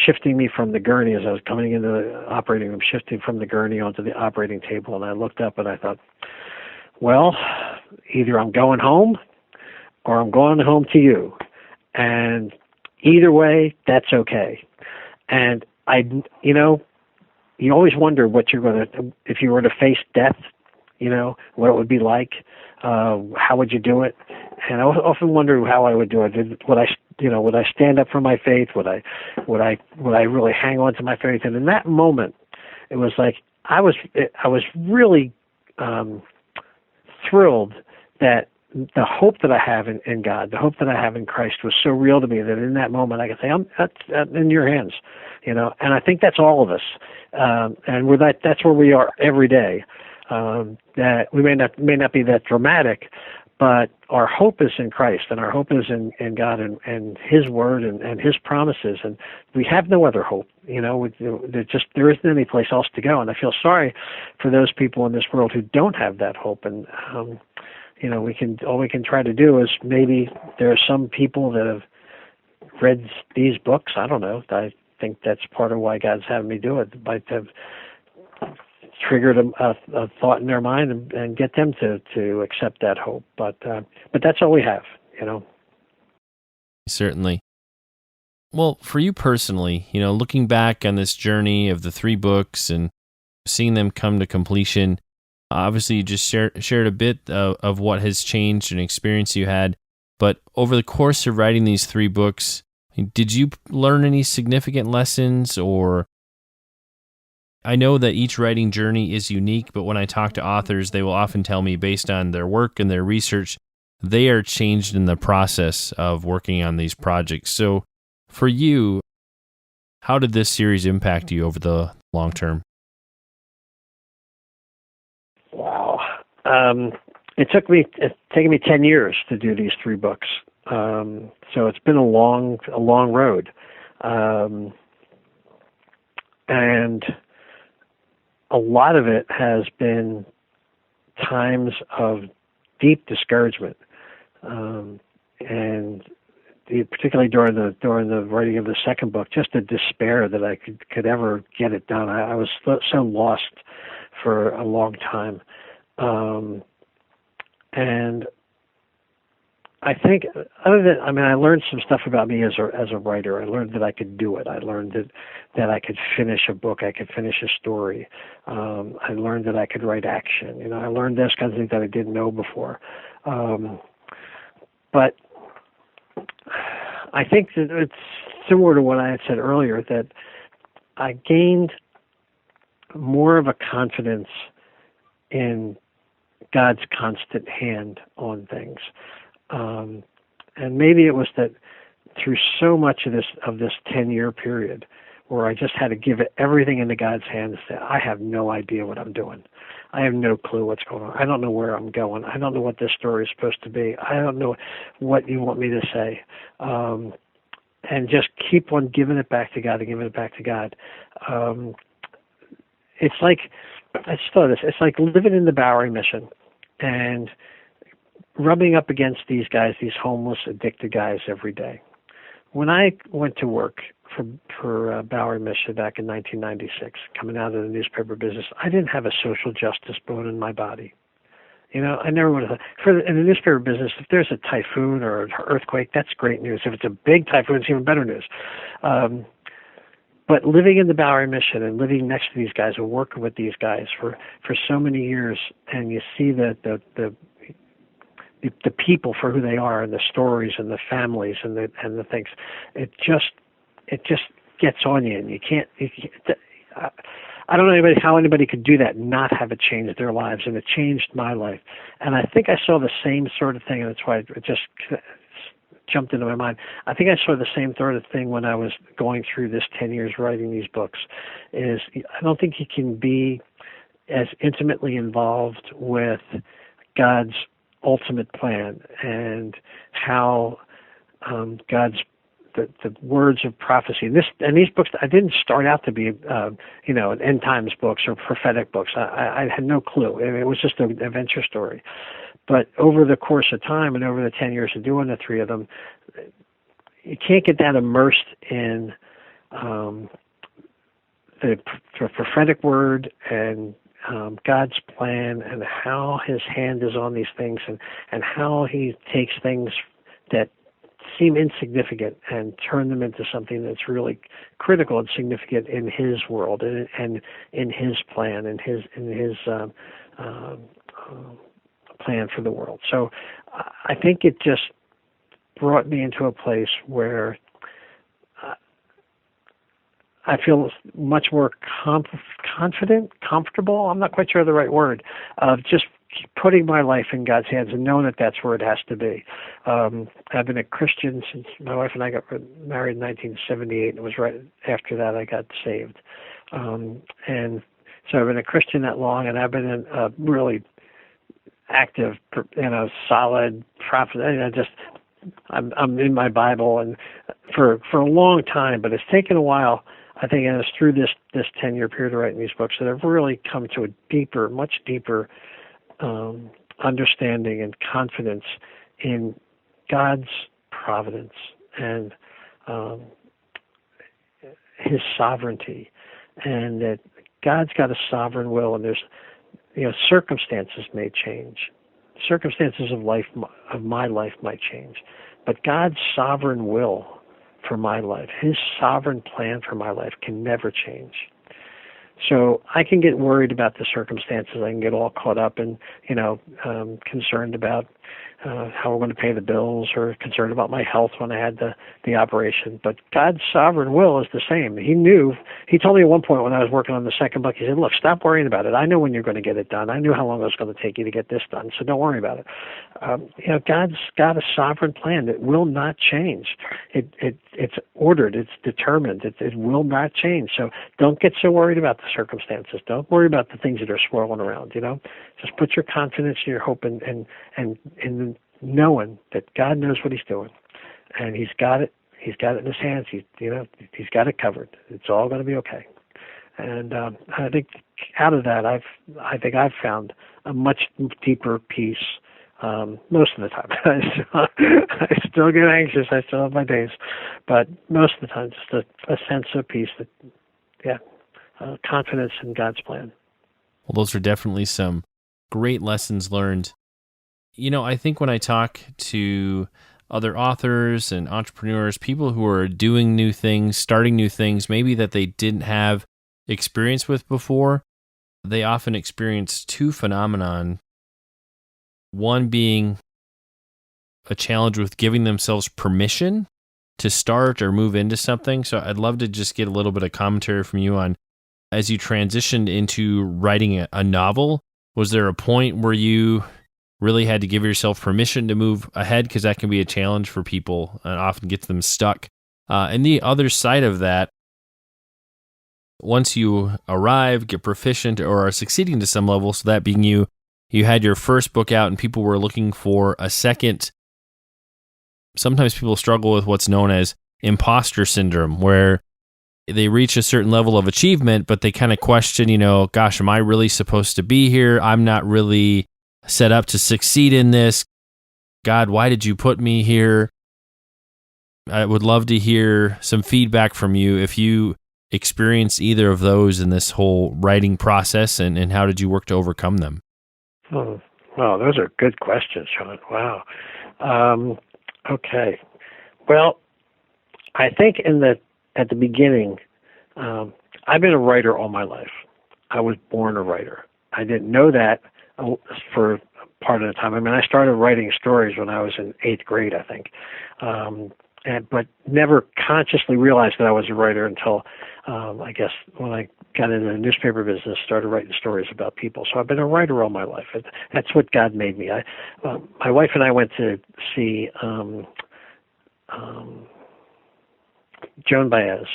shifting me from the gurney as I was coming into the operating room, shifting from the gurney onto the operating table, and I looked up and I thought, well, either I'm going home or I'm going home to you. And either way, that's okay. And you always wonder what you're going to, if you were to face death, what it would be like. How would you do it? And I often wonder how I would do it. Would I stand up for my faith? Would I really hang on to my faith? And in that moment, it was like I was really thrilled that the hope that I have in God, the hope that I have in Christ, was so real to me that in that moment I could say, that's in your hands, And I think that's all of us, and that's where we are every day. That we may not be that dramatic, but our hope is in Christ, and our hope is in God and His Word and His promises, and we have no other hope. There isn't any place else to go, and I feel sorry for those people in this world who don't have that hope. And all we can try to do is, maybe there are some people that have read these books. I don't know. I think that's part of why God's having me do it. Might have triggered a thought in their mind and get them to accept that hope. But that's all we have, you know. Certainly. Well, for you personally, you know, looking back on this journey of the 3 books and seeing them come to completion, obviously you just shared a bit of what has changed and experience you had. But over the course of writing these 3 books, did you learn any significant lessons? Or I know that each writing journey is unique, but when I talk to authors, they will often tell me, based on their work and their research, they are changed in the process of working on these projects. So for you, how did this series impact you over the long term? Wow. It's taken me 10 years to do these 3 books. So it's been a long road. And a lot of it has been times of deep discouragement. And particularly during the writing of the second book, just the despair that I could ever get it done. I was so lost for a long time. And I think I learned some stuff about me as a writer. I learned that I could do it. I learned that I could finish a book. I could finish a story. I learned that I could write action. You know, I learned those kinds of things that I didn't know before. But I think that it's similar to what I had said earlier, that I gained more of a confidence in God's constant hand on things. And maybe it was that through so much of this 10-year period where I just had to give everything into God's hands, that I have no idea what I'm doing. I have no clue what's going on. I don't know where I'm going. I don't know what this story is supposed to be. I don't know what you want me to say. And just keep on giving it back to God and giving it back to God. It's like, I just thought of this, it's like living in the Bowery Mission and rubbing up against these guys, these homeless, addicted guys every day. When I went to work for Bowery Mission back in 1996, coming out of the newspaper business, I didn't have a social justice bone in my body. You know, I never would have thought. In the newspaper business, if there's a typhoon or an earthquake, that's great news. If it's a big typhoon, it's even better news. But living in the Bowery Mission and living next to these guys and working with these guys for so many years, and you see the people for who they are, and the stories and the families and the things, it just gets on you, and you can't. I don't know how anybody could do that and not have it change their lives, and it changed my life. And I think I saw the same sort of thing, and that's why it just jumped into my mind. I think I saw the same sort of thing when I was going through this 10 years writing these books. I don't think you can be as intimately involved with God's ultimate plan and how God's the words of prophecy. These books, I didn't start out to be end times books or prophetic books. I had no clue. It was just an adventure story. But over the course of time and over the 10 years of doing the 3 of them, you can't get that immersed in the prophetic word and God's plan and how His hand is on these things and how He takes things that seem insignificant and turn them into something that's really critical and significant in His world and in His plan and His plan for the world. So I think it just brought me into a place where I feel much more confident, comfortable. I'm not quite sure of the right word, of just putting my life in God's hands and knowing that that's where it has to be. I've been a Christian since my wife and I got married in 1978. It was right after that I got saved. And so I've been a Christian that long, and I've been a really active, solid prophet. I'm in my Bible and for a long time, but it's taken a while. I think it's through this 10-year period of writing these books that I've really come to a much deeper understanding and confidence in God's providence and His sovereignty, and that God's got a sovereign will, and there's, circumstances may change. Circumstances of my life might change. But God's sovereign will for my life, his sovereign plan for my life can never change. So I can get worried about the circumstances. I can get all caught up and, concerned about how we're going to pay the bills, or concerned about my health when I had the operation. But God's sovereign will is the same. He told me at one point when I was working on the second book, he said, look, stop worrying about it. I know when you're going to get it done. I knew how long it was going to take you to get this done, so don't worry about it. God's got a sovereign plan that will not change. It's ordered. It's determined. It will not change. So don't get so worried about the circumstances. Don't worry about the things that are swirling around, Just put your confidence and your hope in knowing that God knows what he's doing, and he's got it. He's got it in his hands. He's got it covered. It's all going to be okay. And I think out of that, I've found a much deeper peace. Most of the time, I still get anxious. I still have my days, but most of the time, just a sense of peace. Confidence in God's plan. Well, those are definitely some great lessons learned. I think when I talk to other authors and entrepreneurs, people who are doing new things, starting new things, maybe that they didn't have experience with before, they often experience two phenomenon. One being a challenge with giving themselves permission to start or move into something. So I'd love to just get a little bit of commentary from you on, as you transitioned into writing a novel, was there a point where you really had to give yourself permission to move ahead? Because that can be a challenge for people and often gets them stuck. And the other side of that, once you arrive, get proficient, or are succeeding to some level, so that being you had your first book out and people were looking for a second. Sometimes people struggle with what's known as imposter syndrome, where they reach a certain level of achievement, but they kind of question, gosh, am I really supposed to be here? I'm not really set up to succeed in this. God, why did you put me here? I would love to hear some feedback from you if you experienced either of those in this whole writing process, and how did you work to overcome them? Oh, wow, those are good questions, Shaun. Wow. Okay. Well, I think at the beginning, I've been a writer all my life. I was born a writer. I didn't know that for part of the time. I mean, I started writing stories when I was in 8th grade, I think, but never consciously realized that I was a writer until, I guess, when I got into the newspaper business, started writing stories about people. So I've been a writer all my life. That's what God made me. My wife and I went to see Joan Baez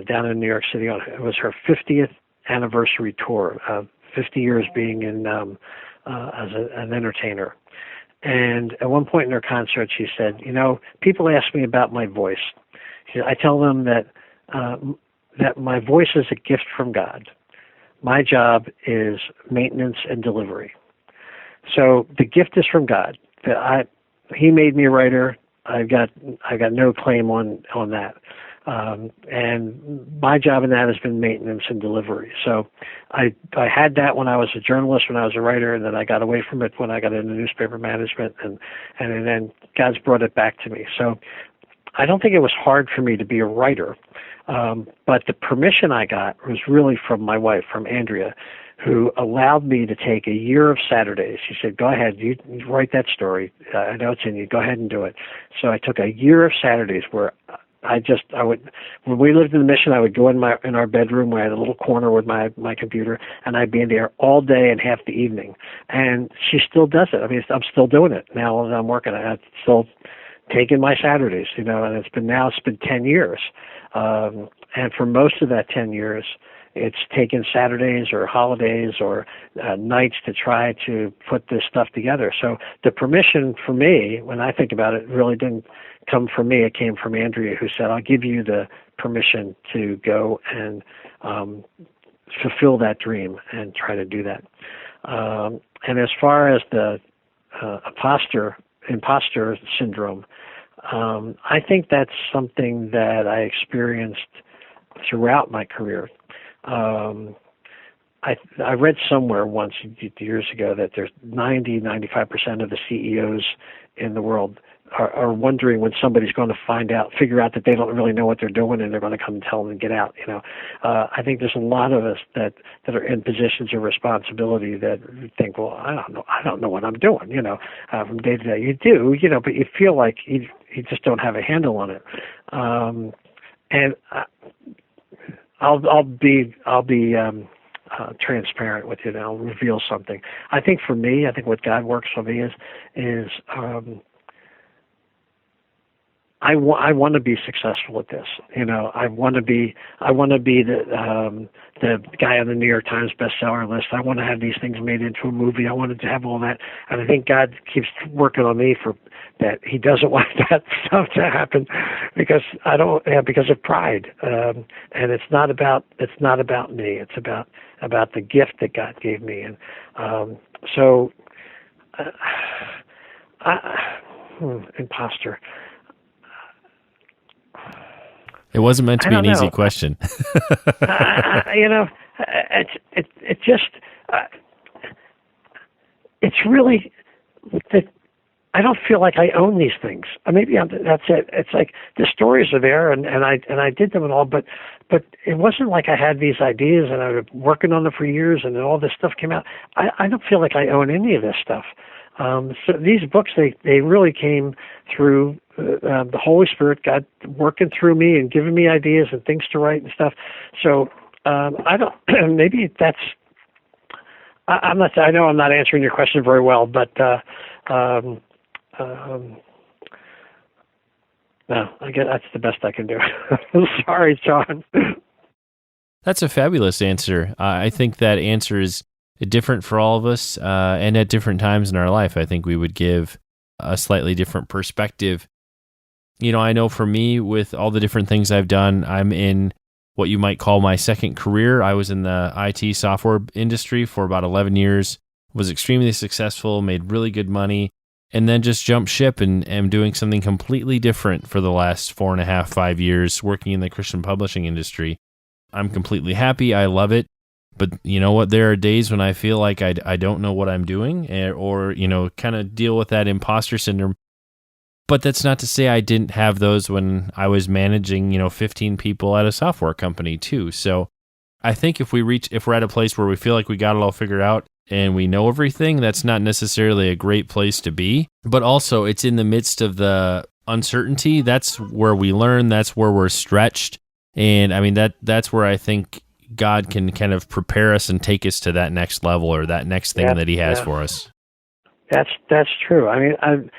down in New York City. It was her 50th anniversary tour, 50 years being in as an entertainer. And at one point in her concert, she said, people ask me about my voice. She said, I tell them that my voice is a gift from God. My job is maintenance and delivery. So the gift is from God. He made me a writer. I've got no claim on that. And my job in that has been maintenance and delivery. So I had that when I was a journalist, when I was a writer, and then I got away from it when I got into newspaper management, and then God's brought it back to me. So I don't think it was hard for me to be a writer, but the permission I got was really from my wife, from Andrea, who allowed me to take a year of Saturdays. She said, go ahead, you write that story. I know it's in you. Go ahead and do it. So I took a year of Saturdays where I would, when we lived in the Mission, I would go in our bedroom where I had a little corner with my computer, and I'd be in there all day and half the evening. And she still does it. I mean, I'm still doing it now that I'm working. I'm still taking my Saturdays, and it's been 10 years. And for most of that 10 years, it's taken Saturdays or holidays or nights to try to put this stuff together. So the permission for me, when I think about it, really didn't come from me. It came from Andrea, who said, I'll give you the permission to go and fulfill that dream and try to do that. And as far as the imposter syndrome, I think that's something that I experienced throughout my career. I read somewhere once years ago that there's 95% of the CEOs in the world are wondering when somebody's going to figure out that they don't really know what they're doing, and they're going to come and tell them to get out. I think there's a lot of us that are in positions of responsibility that think, well, I don't know what I'm doing. From day to day, you do, but you feel like you just don't have a handle on it. And I'll be transparent with you, and I'll reveal something. I think for me, what God works for me is I want to be successful at this. I want to be the guy on the New York Times bestseller list. I want to have these things made into a movie. I wanted to have all that, and I think God keeps working on me for that. He doesn't want that stuff to happen because because of pride. And it's not about me. It's about the gift that God gave me, and imposter. It wasn't meant to be an easy question. It's really that I don't feel like I own these things. Maybe that's it. It's like the stories are there, and I did them and all, but it wasn't like I had these ideas and I was working on them for years, and then all this stuff came out. I don't feel like I own any of this stuff. So these books, they really came through the Holy Spirit, God working through me and giving me ideas and things to write and stuff. So I don't. Maybe that's. I'm not. I know I'm not answering your question very well, but no, I guess that's the best I can do. Sorry, Shaun. That's a fabulous answer. I think that answer is different for all of us, and at different times in our life, I think we would give a slightly different perspective. I know for me, with all the different things I've done, I'm in what you might call my second career. I was in the IT software industry for about 11 years, was extremely successful, made really good money, and then just jumped ship and am doing something completely different for the last 4.5, 5 years, working in the Christian publishing industry. I'm completely happy. I love it. But you know what? There are days when I feel like I don't know what I'm doing, or kind of deal with that imposter syndrome. But that's not to say I didn't have those when I was managing, 15 people at a software company too. So I think if we're at a place where we feel like we got it all figured out and we know everything, that's not necessarily a great place to be. But also, it's in the midst of the uncertainty. That's where we learn. That's where we're stretched. And I mean, that's where I think God can kind of prepare us and take us to that next level or that next thing that He has for us. That's true. I mean,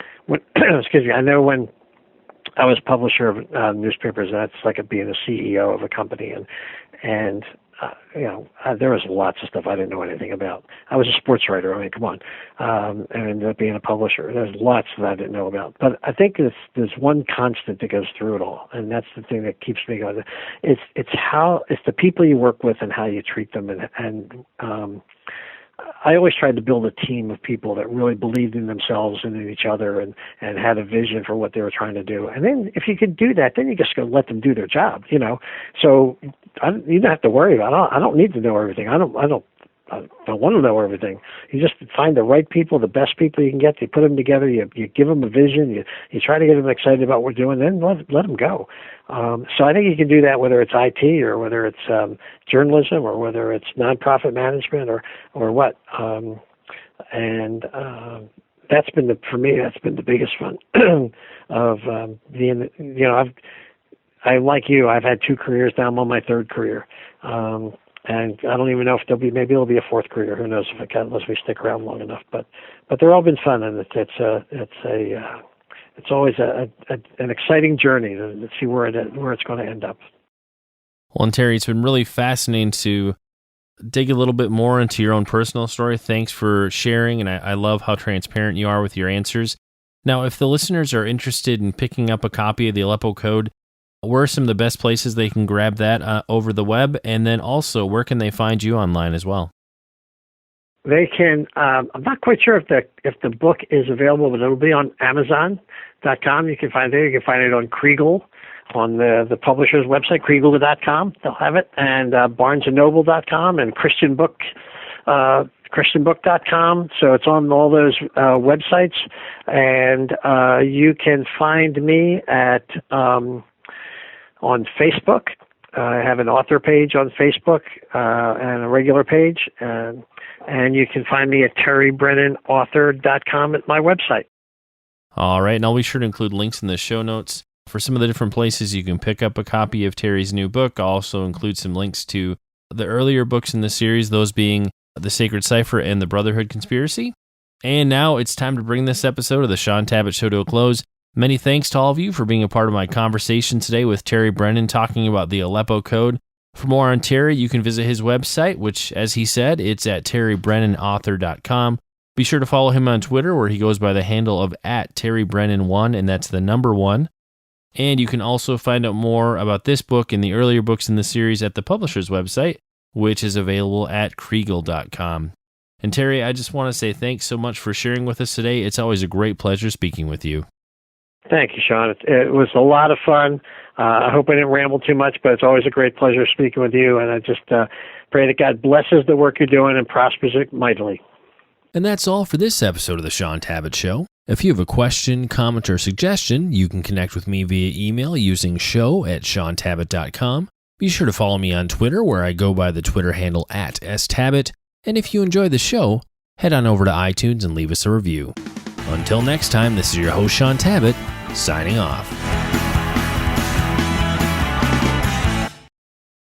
excuse me. I know when I was publisher of newspapers, that's like being a CEO of a company, and there was lots of stuff I didn't know anything about. I was a sports writer. I mean, come on, and ended up being a publisher. There's lots that I didn't know about. But I think there's one constant that goes through it all, and that's the thing that keeps me going. It's the people you work with and how you treat them, and I always tried to build a team of people that really believed in themselves and in each other and had a vision for what they were trying to do. And then if you could do that, then you just go let them do their job, So you don't have to worry about it. I don't need to know everything. I don't want to know everything. You just find the right people, the best people you can get. You put them together. You give them a vision. You try to get them excited about what we're doing. Then let them go. So I think you can do that whether it's IT or whether it's journalism or whether it's nonprofit management or what. That's been for me. That's been the biggest fun of being. I'm like you. I've had 2 careers. Now I'm on my 3rd career. And I don't even know if maybe it'll be a 4th career. Who knows if it can, unless we stick around long enough. But they're all been fun, and it's always an exciting journey to see where it's going to end up. Well, and Terry, it's been really fascinating to dig a little bit more into your own personal story. Thanks for sharing, and I love how transparent you are with your answers. Now, if the listeners are interested in picking up a copy of the Aleppo Code, where are some of the best places they can grab that over the web? And then also, where can they find you online as well? They can. I'm not quite sure if the book is available, but it'll be on Amazon.com. You can find it. You can find it on Kriegel. on the publisher's website, kriegel.com. They'll have it, and barnesandnoble.com and christianbook.com. So it's on all those websites, and you can find me on Facebook. I have an author page on Facebook and a regular page, and you can find me at terrybrennanauthor.com at my website. All right, and I'll be sure to include links in the show notes for some of the different places you can pick up a copy of Terry's new book. I'll also include some links to the earlier books in the series, those being The Sacred Cipher and The Brotherhood Conspiracy. And now it's time to bring this episode of the Shaun Tabatt Show to a close. Many thanks to all of you for being a part of my conversation today with Terry Brennan talking about the Aleppo Code. For more on Terry, you can visit his website, which, as he said, it's at terrybrennanauthor.com. Be sure to follow him on Twitter, where he goes by the handle of @TerryBrennan1, and that's the number 1. And you can also find out more about this book and the earlier books in the series at the publisher's website, which is available at kriegel.com. And Terry, I just want to say thanks so much for sharing with us today. It's always a great pleasure speaking with you. Thank you, Shaun. It was a lot of fun. I hope I didn't ramble too much, but it's always a great pleasure speaking with you. And I just pray that God blesses the work you're doing and prospers it mightily. And that's all for this episode of the Shaun Tabatt Show. If you have a question, comment, or suggestion, you can connect with me via email using show@shauntabatt.com. Be sure to follow me on Twitter, where I go by the Twitter handle @stabatt. And if you enjoy the show, head on over to iTunes and leave us a review. Until next time, this is your host, Shaun Tabatt, signing off.